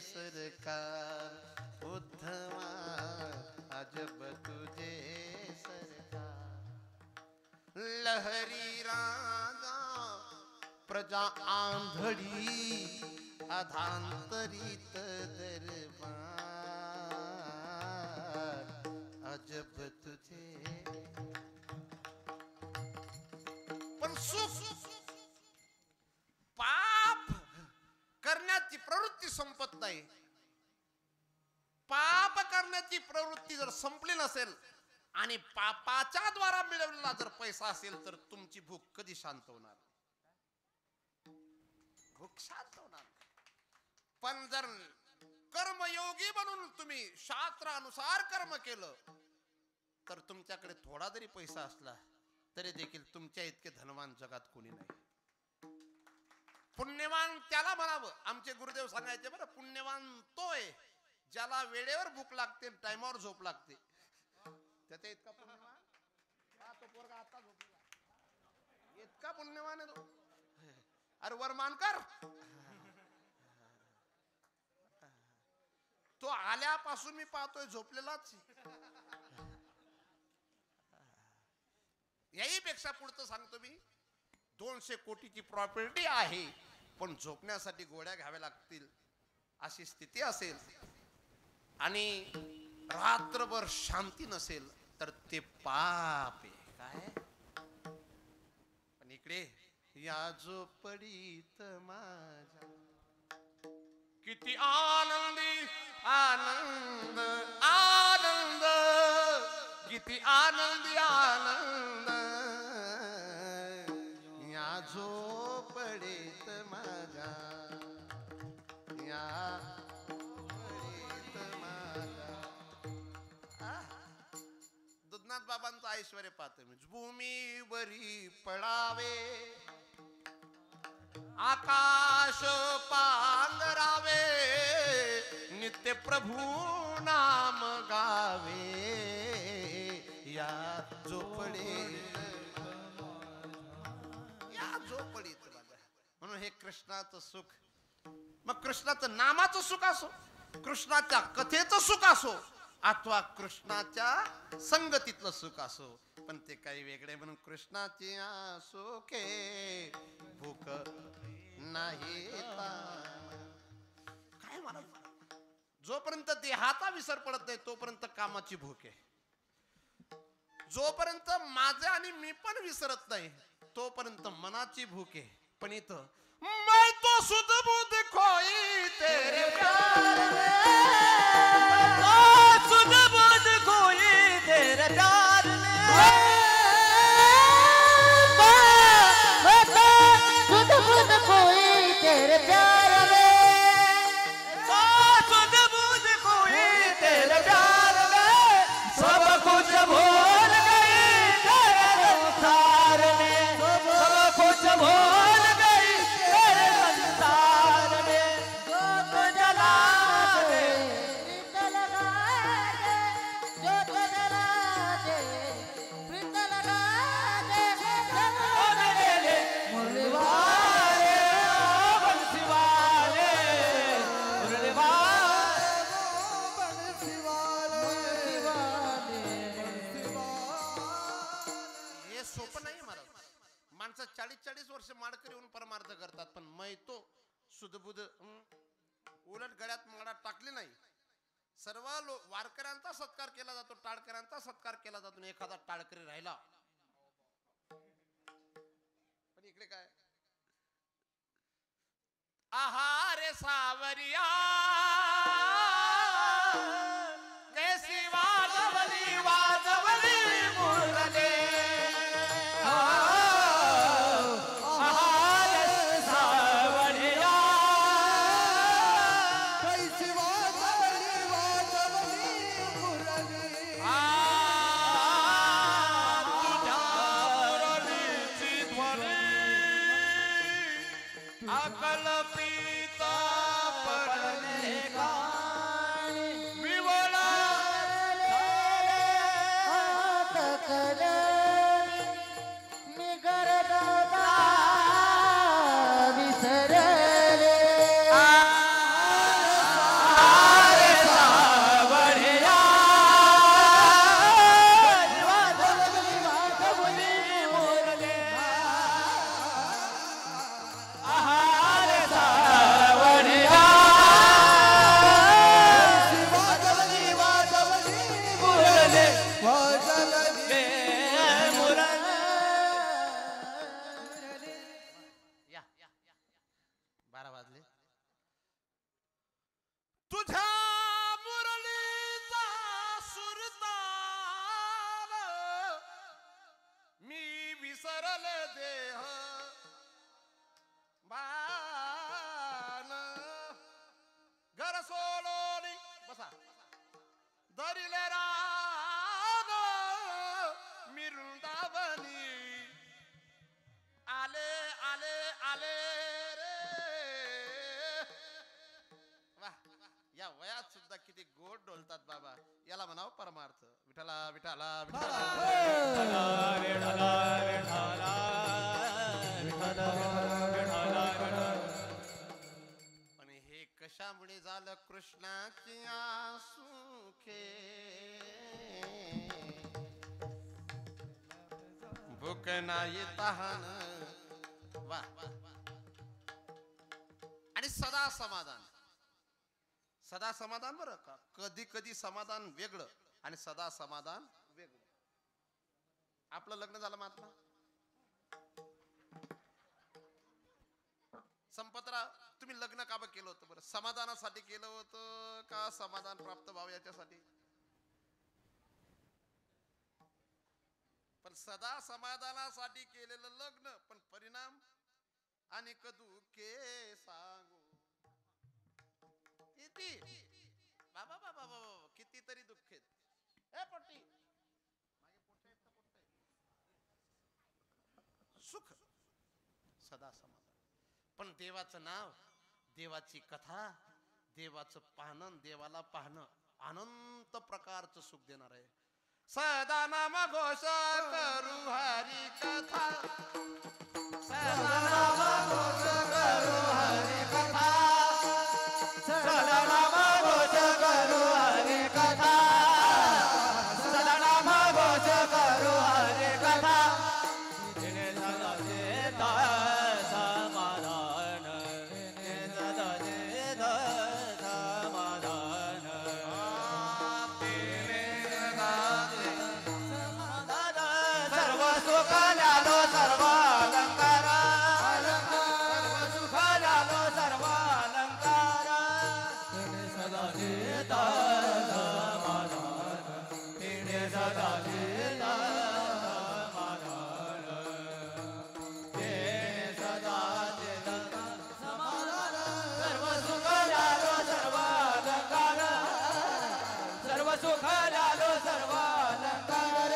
सरकार उद्धवा अजब तुझे सरकार लहरी राजा प्रजा आंधळी अधांतरित दरबार अजब तुझे. पण सुख पाप करण्याची प्रवृत्ती संपत नाही. पाप करण्याची प्रवृत्ती जर संपली नसेल आणि पापाच्या द्वारा मिळवलेला जर पैसा असेल तर तुमची भूक कधी शांत होणार? भूक शांत होणार. पण जर कर्मयोगी बनून तुम्ही शास्त्रानुसार कर्म केलं तर तुमच्याकडे थोडा जरी पैसा असला तरी देखील तुमच्या इतके धनवान जगात कोणी नाही. पुण्यवान त्याला म्हणावं. आमचे गुरुदेव सांगायचे बरं, पुण्यवान तो आहे ज्याला वेळेवर भूक लागते, टाइमावर झोप लागते. त्याचा इतका पुण्यवान तो पोरगा आता झोपला, इतका पुण्यवान आहे तो. अरे वर मान कर. तो आल्यापासून मी पाहतोय झोपलेलाच. याही पेक्षा पुढचं सांगतो मी, 200 कोटीची प्रॉपर्टी आहे पण झोपण्यासाठी गोळ्या घ्याव्या लागतील अशी स्थिती असेल आणि रात्रभर शांती नसेल तर ते पाप आहे. काय? पण इकडे या झोपडीत माझ्या किती आनंदी आनंद आनंद, किती आनंदी आनंद या झोपडीत माझ्या, या झोपडीत माझ्या. दुधनाथ बाबांचं ऐश्वर्य पाहतो मी. भूमीवरी पडावे, आकाश पांघरावे, नित्य प्रभू नाम गावे या झोपडीत, या झोपडीत माझ्या. म्हणून हे कृष्णाचं सुख, मग कृष्णाचं नामाचं सुख असो, कृष्णाच्या कथेचं सुख असो अथवा कृष्णाच्या संगतीतलं सुख असो, पण ते काही वेगळे. म्हणून कृष्णाची सुखे भूक नाही. काय म्हणा, जोपर्यंत देहाचा विसर पडत नाही तोपर्यंत कामाची भूक आहे. जोपर्यंत माझे आणि मी पण विसरत नाही तोपर्यंत मनाची भूक आहे. पण इथं मैं तो सुध बुध खोई तेरे प्यार में, सुध बुध खोई तेरे प्यार में, सुध बुध खोई तेरे प्यार में, सुध बुध खोई तेरे प्यार में, सब कुछ भूल गई तेरे संसार में, सब कुछ भूल गई तेरे संसार में. जोत जला दे, प्रीत लगा दे, जोत जला दे, प्रीत लगा दे, मुरली वाले बंसी वाले, मुरली हे सोपं नाही महाराज. माणसं 40-40 वर्ष माडकरी होऊन परमार्थ करतात पण मै तो सुधबुध उलट गळ्यात माडा टाकली नाही. सर्व वारकऱ्यांचा सत्कार केला जातो, टाळकऱ्यांचा सत्कार केला जातो. एखादा टाळकरी राहिला पण इकडे काय, आहारे सावरिया कैसी वाजवली वाजवली मुरली, अकल पीता पडले विवळा हात करणी निगरदा विसरले. पावनी आले आले आले रे वाह या वयात सुद्धा किती गोड डोलतात बाबा याला म्हणावं परमार्थ विठ्ठला विठ्ठला विठ्ठला आणि हे कशामुळे झालं कृष्णाची आसुखे भूक नाही तहान वाह आणि सदा समाधान बरं का कधी कधी समाधान वेगळं आणि सदा समाधान वेगळं आपलं लग्न झालं महात्मा संपतराव तुम्ही लग्न का केलं होतं बरं समाधानासाठी केलं होतं का समाधान प्राप्त व्हावं याच्यासाठी पण सदा समाधानासाठी केलेलं लग्न पण परिणाम अनेक दुःखे सांगू किती बाबा बाबा बाबा कितीतरी दुःख आहेत ए पोटी सुख सदा समाधान पण देवाचं नाव देवाची कथा देवाचं पाहणं देवाला पाहणं अनंत प्रकारचं सुख देणार आहे सदा नाम घोष करू हरी कथा सदा नाम घोष करू हरी कथा सदा नाम घोष करू हरी कथा सदा नाम घोष करू हरी कथा तिने सदा देता समाधान तिने सदा देता समाधान तिने सदा देता समाधान सर्व सुख लालो सर्व अलंकार सर्व सुख लालो सर्व अलंकार तिने सदा देता समाधान तिने सदा देता समाधान तिने सदा देता समाधान सर्व सुख लालो सर्व अलंकार सर्व सुख लालो सर्व अलंकार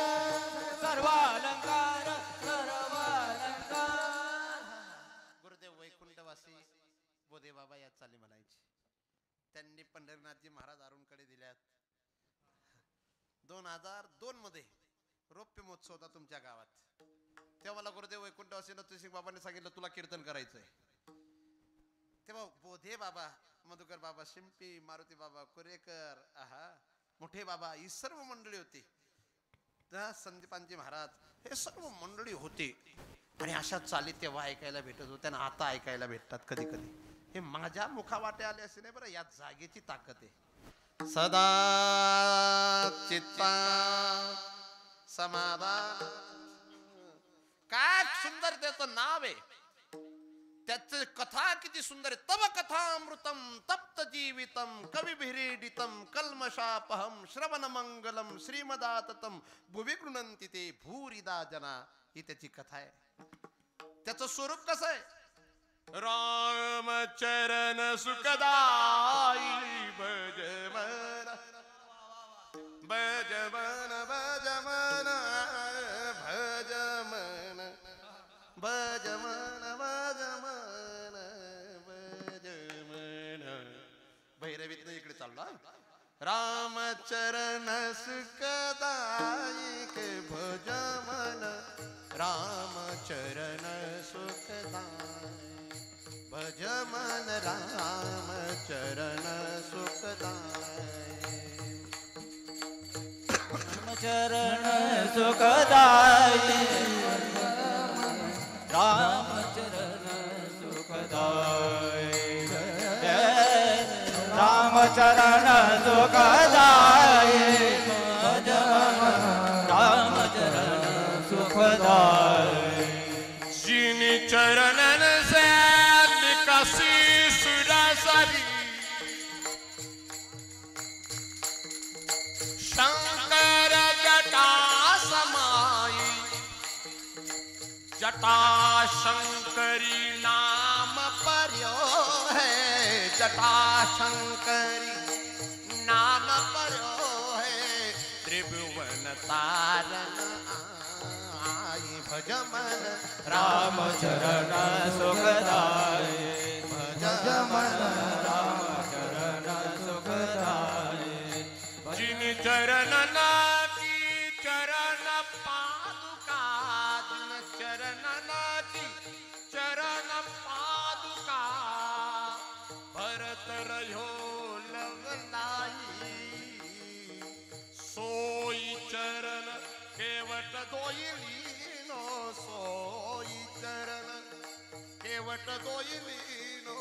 सर्व अलंकार सर्व अलंकार गुरुदेव वैकुंठवासी बोधे बाबा यात चाले म्हणायचे त्यांनी पंढरीनाथजी महाराज अरुणकडे दिल्यात 2002 मध्ये रौप्य महोत्सव होता तुमच्या गावात तेव्हा मला गुरुदेव वैकुंठवासी नरसिंह बाबांनी सांगितलं तुला कीर्तन करायचंय तेव्हा बोधे बाबा मधुकर बाबा शिंपी मारुती बाबा कुरेकर आहा मोठे बाबा ही सर्व मंडळी होती संदीपांजी महाराज हे सर्व मंडळी होते आणि अशा चाली तेव्हा ऐकायला भेटत होत्या आणि आता ऐकायला भेटतात कधी कधी हे माझ्या मुखावाटे आले असे नाही बरं या जागेची ताकद आहे सदा चित्ता समाधान काय सुंदर त्याचं नाव आहे त्याची कथा किती सुंदर आहे तव कथामृतम तप्त जीवितम कविभिरीडितम कल्मषापहम श्रवण मंगलम श्रीमदाततम भुवि गृह्णन्ति ते भूरिदा जना ही त्याची कथा आहे त्याचं स्वरूप कसं आहे रामचरण सुखदाई भज मन भज मन भज मन भज मन भज मन भज मन भज मन भैरवीत इकडे चालला रामचरण सुखदाई के भज मन रामचरण सुखदाई भज मन रामचरण सुखदाई चरण सुखदाई रामचरण सुखदाई रामचरण सुखदाई भज रामचरण सुखदाई जिन चरणन से निकासी सुरासरी शंकर जटा समाई जटा शंकरी नाम पर्यो है जटा शंकरी नाम पर्यो है त्रिभुवन तारण मन राम चरण सुखदाई भज मन राम चरण सुखदाई जिन चरण नाची चरण पादुका जिन चरण नाची चरण पादुका भरत रयो लवलाई सोई चरण केवट दोइलीनो सोई चरण केवट दोइलीनो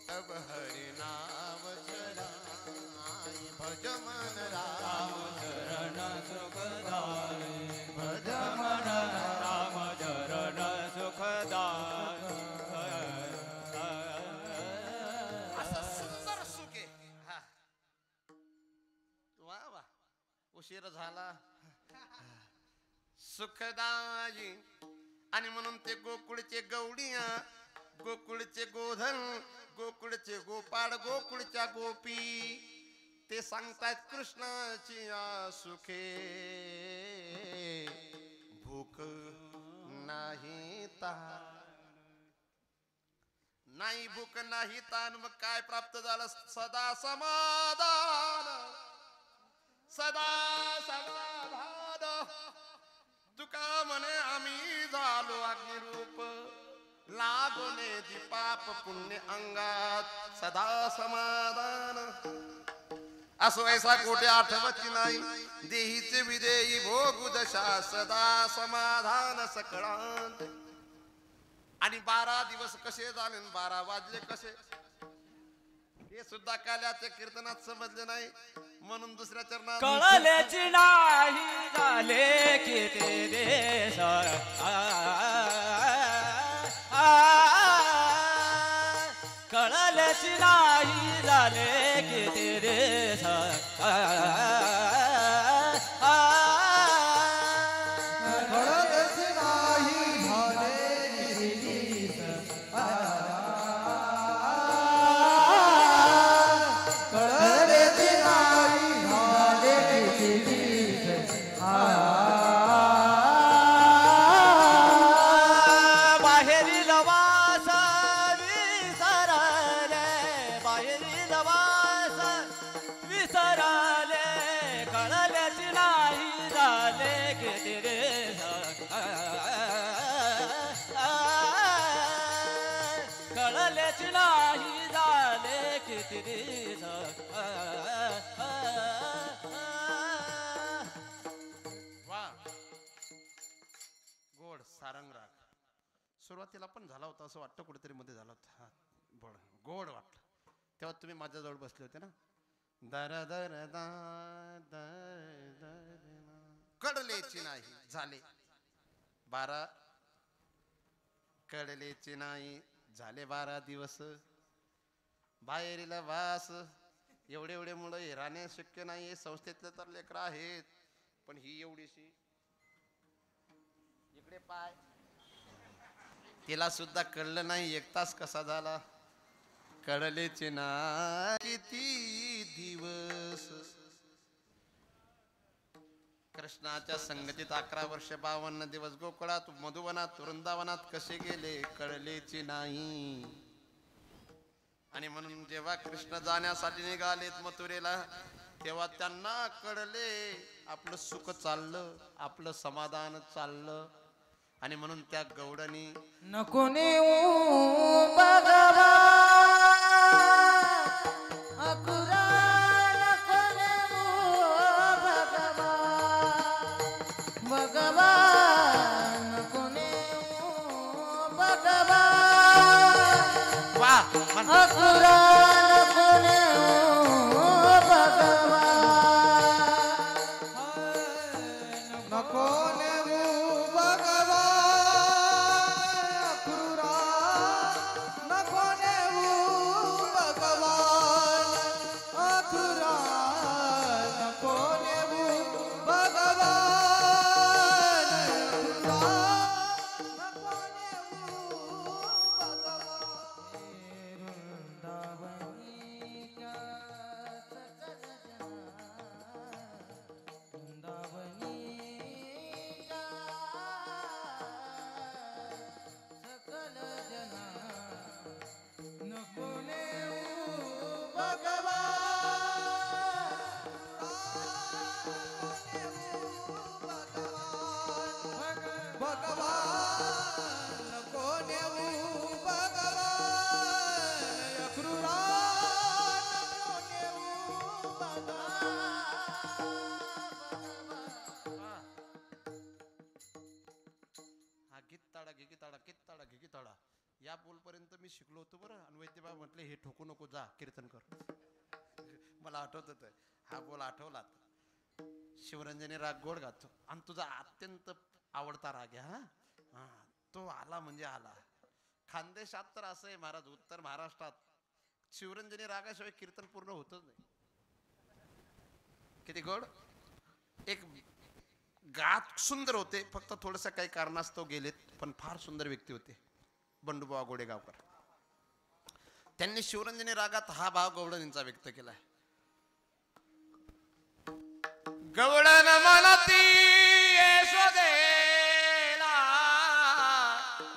तब हरि नाम चराई भज मन राम चरण सुखदाई भज मन राम चरण सुखदाई असं सुंदर सुख आहे. हा. वा वा उशीर झाला सुखदाई आणि म्हणून ते गोकुळचे गवडिया गोकुळचे गोधन गोकुळचे गोपाळ गोकुळच्या गोपी ते सांगतात कृष्णाची सुखे भूक नाही नाही भूक नाही तान मग काय प्राप्त झालं सदा समाधान सदा समाधान तुका म्हणे आम्ही झालो अग्निरूप लागोने पाप पुण्य अंगात सदा समाधान असो ऐसा कोठे आठवती नाही देहीचे विदेही भोग दशा सदा समाधान सकळांत आणि 12 दिवस कसे झाले 12 वाजले कसे हे सुद्धा काल्याच्या कीर्तनात समजले नाही म्हणून दुसऱ्या चरणात कळलेची नाही झाले की ते देश कळलेची नाही झाले की ते देश गोड सारंग राग सुरुवातीला पण झाला होता असं वाटतं कुठेतरी मध्ये झाला होता बळ गोड वाटलं तेव्हा तुम्ही माझ्याजवळ बसले होते ना दर दर कडलेची नाही झाले 12 कडलेची नाही झाले 12 दिवस बाहेरीला वास एवढे मुलं राहणे शक्य नाही संस्थेतले तर लेकरं आहेत पण ही एवढीशी इकडे पाय तिला सुद्धा कळलं नाही 1 तास कसा झाला कळलेचे ना किती दिवस कृष्णाच्या संगतीत 11 वर्ष 52 दिवस गोकुळात मधुवनात वृंदावनात कसे गेले कळलेचे नाही आणि म्हणून जेव्हा कृष्ण जाण्यासाठी निघालेत मथुरेला तेव्हा त्यांना कळले आपलं सुख चाललं आपलं समाधान चाललं आणि म्हणून त्या गौडनी नको नेऊ भगवा अकुरा नको नेऊ भगवा भगवा नको नेऊ भगवा वा अकुरा नको नेऊ भगवा नको नेऊ भगवा अकुरा नको नेऊ भगवान अकुरा नको नेऊ भगवान अकुरा नको नेऊ भगवान या बोलपर्यंत मी शिकलो होतो बरं. आणि वैद्यबाबा म्हटले हे ठोकू नको, जा कीर्तन कर. मला आठवत होतं हा बोल आठवला. शिवरंजनी राग गोड गातो आणि तुझा अत्यंत आवडता राग आहे. हा तो आला म्हणजे आला. खानदेशात तर असं आहे महाराज, उत्तर महाराष्ट्रात शिवरंजनी रागाशिवाय कीर्तन पूर्ण होतच नाही. किती गोड. एक गात सुंदर होते, फक्त थोडस काही कारणास्तव गेलेत, पण फार सुंदर व्यक्ती होते, बंडूबाबा गोडेगावकर. त्यांनी शिवरंजनी रागात हा भाव गवळणींचा व्यक्त केलाय. गवळण म्हणती यशोदेला,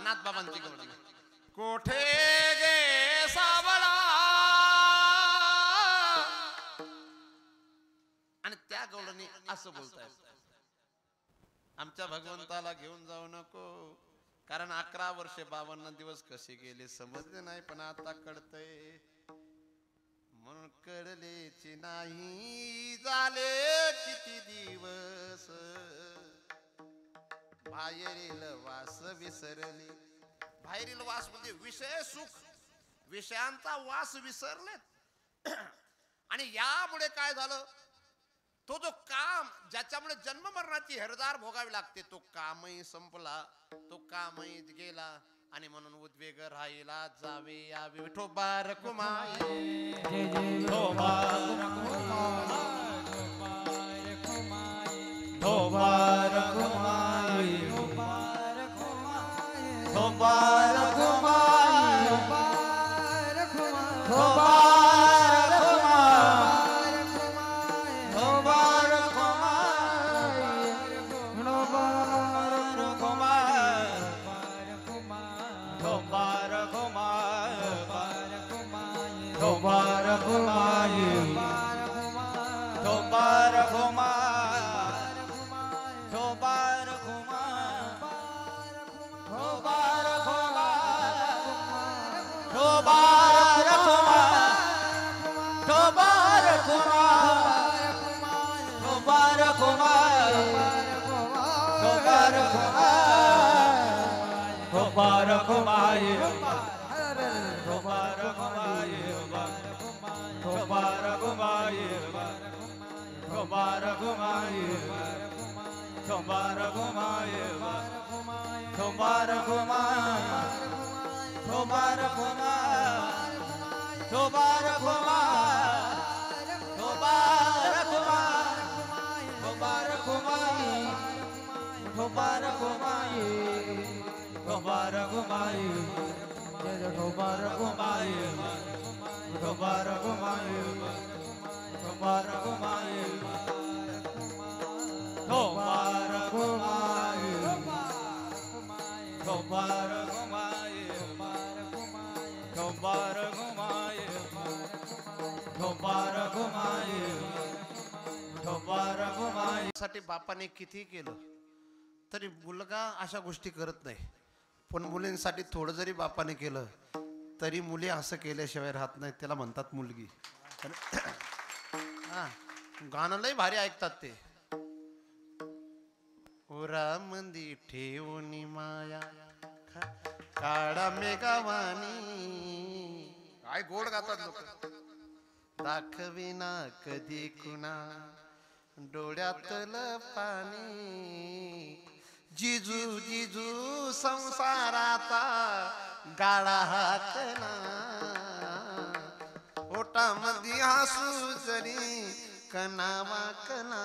नाथबाबांची गवळण, कोठे गे सावळा. आणि त्या गवळणी असं बोलतायत, आमच्या भगवंताला घेऊन जाऊ नको, कारण 11 वर्ष 52 दिवस कसे गेले समजले नाही, पण आता कळतंय. म्हणून कळलेची नाही झाले किती दिवस, बाहेरील वास विसरले. बाहेरील वास म्हणजे विषय सुख, विषयांचा वास विसरलेत. आणि यामुळे काय झालं, तो जो काम ज्याच्यामुळे जन्म मरणाची हरदार भोगावी लागते, तो कामही संपला, तो कामही गेला. आणि म्हणून उद्वेग राहिला जावे यावे विठोबा रखुमाई. विठोबा रखुमाई, विठोबा साठी बापाने किती केलं तरी मुलगा अशा गोष्टी करत नाही. पण मुलींसाठी थोडं जरी बापाने केलं तरी मुली असं केल्याशिवाय राहत नाही, त्याला म्हणतात मुलगी. हा गाणं लय भारी ऐकतात ते. ओरामंदी ठेवणी माया काळा मेगावानी, काय गोड गातात लोक. दाखविना कधी कुणा डोळ्यातलं पाणी, जिजू जिजू संसाराचा गाळा हाकना, ओटामध्ये हसू जरी कणावा कणा.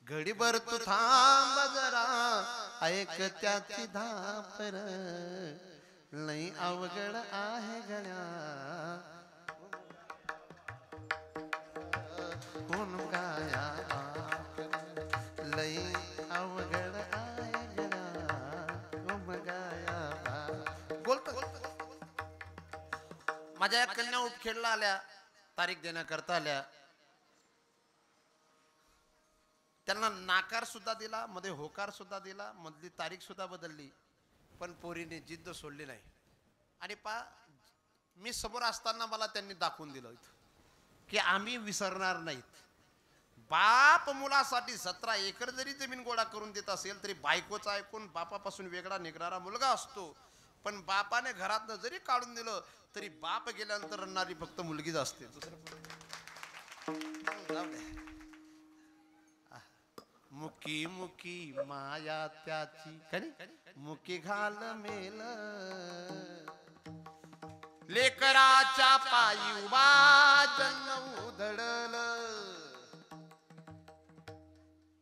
घडीभर तू थांब जरा ऐक त्याची धापर, लई अवघड आहे गड्या कोण गाया, लई अवघड आहे गड्या बोलतो. माझ्या या कन्या उपखेडला आल्या, तारीख देण्याकरता आल्या. त्यांना नाकार सुद्धा दिला, मध्ये होकार सुद्धा दिला, मधली तारीख सुद्धा बदलली, पण पोरीने जिद्द सोडली नाही. आणि मी समोर असताना मला त्यांनी दाखवून दिलं की आम्ही विसरणार नाहीत. बाप मुलासाठी 17 एकर जरी जमीन गोळा करून देत असेल तरी बायकोचा ऐकून बापापासून वेगळा निघणारा मुलगा असतो. पण बापाने घरातनं जरी काढून दिलं तरी बाप गेल्यानंतर रडणारी फक्त मुलगीच असते. मुकी मुकी माया त्याची मुकी घाल मेल लेकराच्या पायी उभा जन्म उधळल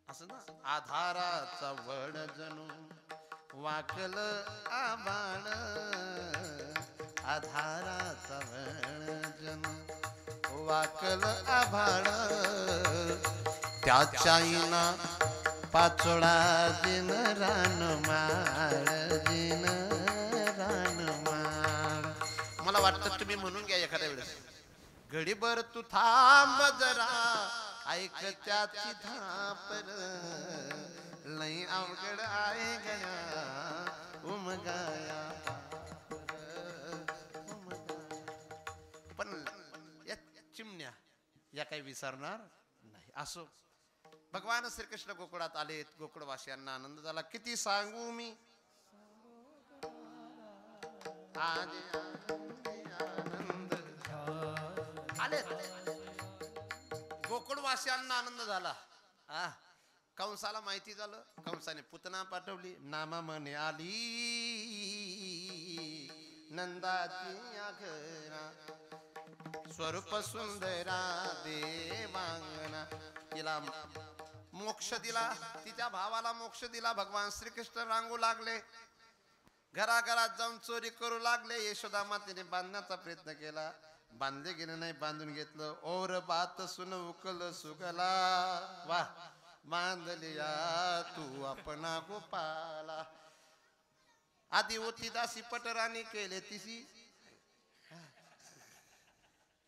असं ना. आधाराचा वड जणू वाकल आबाण आधाराचा वड जणू वाकल आभाळ त्याच्या आईना पाचोळा जिन रानमाळ जिन रानमाळ. मला वाटतं तुम्ही म्हणून घ्या एखाद्या वेळेस घडीभर तू थांब जरा ऐक त्याची धापर लई अवघड आहे गया उमगाया. पण या चिमण्या या काही विसरणार नाही. असो भगवान श्रीकृष्ण गोकुळात आलेत. गोकुळवासियांना आनंद झाला. किती सांगू मी आज आनंद आले. गोकुळवासियांना आनंद झाला. कंसाला माहिती झालं. कंसाने पुतना पाठवली. नामा म्हणे आली नंदाची आघरा स्वरूप सुंदरा देवांगना. तिला मोक्ष दिला. तिच्या भावाला मोक्ष दिला. भगवान श्रीकृष्ण रांगू लागले. घराघरात जाऊन चोरी करू लागले. यशोदा मातेने बांधण्याचा प्रयत्न केला. बांधले गेले नाही. बांधून घेतलं. और बात सुन उकल सुगला वा बांधलिया तू आपणा गोपाला. आधी होती दासी पटराणी केले तिसी.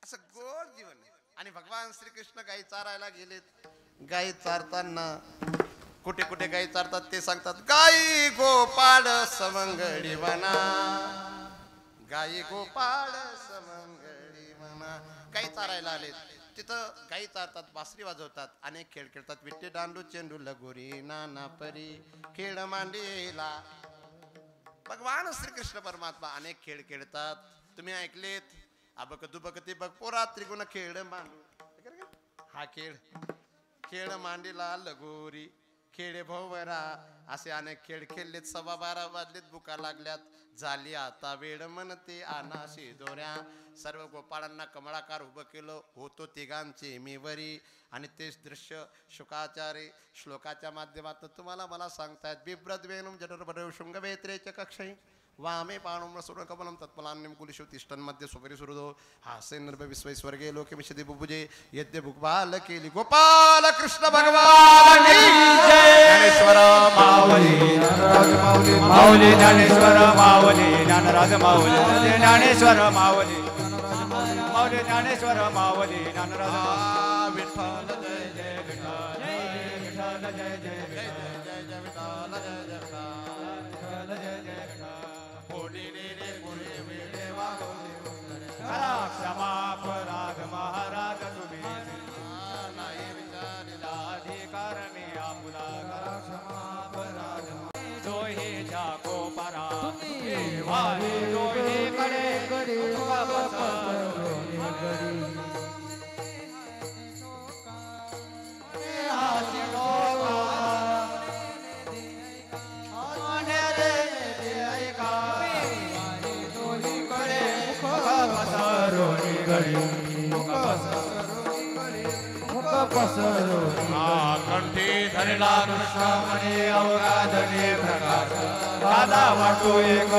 असं गोड जीवन आहे. आणि भगवान श्रीकृष्ण गाई चारायला गेलेत. गाई चारताना कुठे कुठे गाई चारतात ते सांगतात. गाई गोपाळ सवंगडी म्हणा गाई गोपाळ सवंगडी म्हणा. गाई चारायला आलेत. तिथं गाई चारतात. बासरी वाजवतात. अनेक खेळ खेळतात. विट्टी दांडू चेंडू लगोरी नाना परी खेळ मांडीला. भगवान श्रीकृष्ण परमात्मा अनेक खेळ खेळतात. तुम्ही ऐकलेत. अबक दुबक ते बघ पोरा त्रिगुण खेळ मांडू. हा खेळ खेळ मांडीला लगोरी खेळ भोवरा असे अनेक खेळ खेळलेत. 12:15 वाजलेत. भुका लागल्यात. झाली आता वेळ म्हणते आनाशी दोऱ्या. सर्व गोपाळांना कमळाकार उभं केलं. होतो तिघांचे मेवरी. आणि तेच दृश्य शुकाचार्य श्लोकाच्या माध्यमातून तुम्हाला मला सांगतायत. बिभ्रद्वेनुम जठरपटव शृंगवेत्रेच कक्षै वामे पाणुम रसुर कमलम तत्पलान्यम कुलिशो तिष्ठन मध्ये सुपरी सुहृदो हासे नर्भ विश्वै स्वर्गे लोके मिषति बुभुजे यद्य भुक्बाल केली. गोपाल कृष्ण भगवान की जय. ज्ञानेश्वर माऊली ज्ञानराज माऊली माऊली ज्ञानेश्वर माऊली ज्ञानराज माऊली ज्ञानेश्वर माऊली माऊली ज्ञानेश्वर माऊली ज्ञानराज विठ्ठल जय जय विठ्ठल जय विठ्ठल जय जय जय जय जय विठ्ठल जय जय विठ्ठल जय जय होली रे गुरे वेळे वागवले करा क्षमा अपराध महाराज तुम्ही नाही विचारिला अधिकार मी आपुला करा क्षमा अपराध जो हे जागो परा वाहे जो हे कडे तुका बसरो हाती डोका आने दे ऐका कंठी धरला कृष्ण म्हणे अवराधने प्रकाश दादा वाटू एक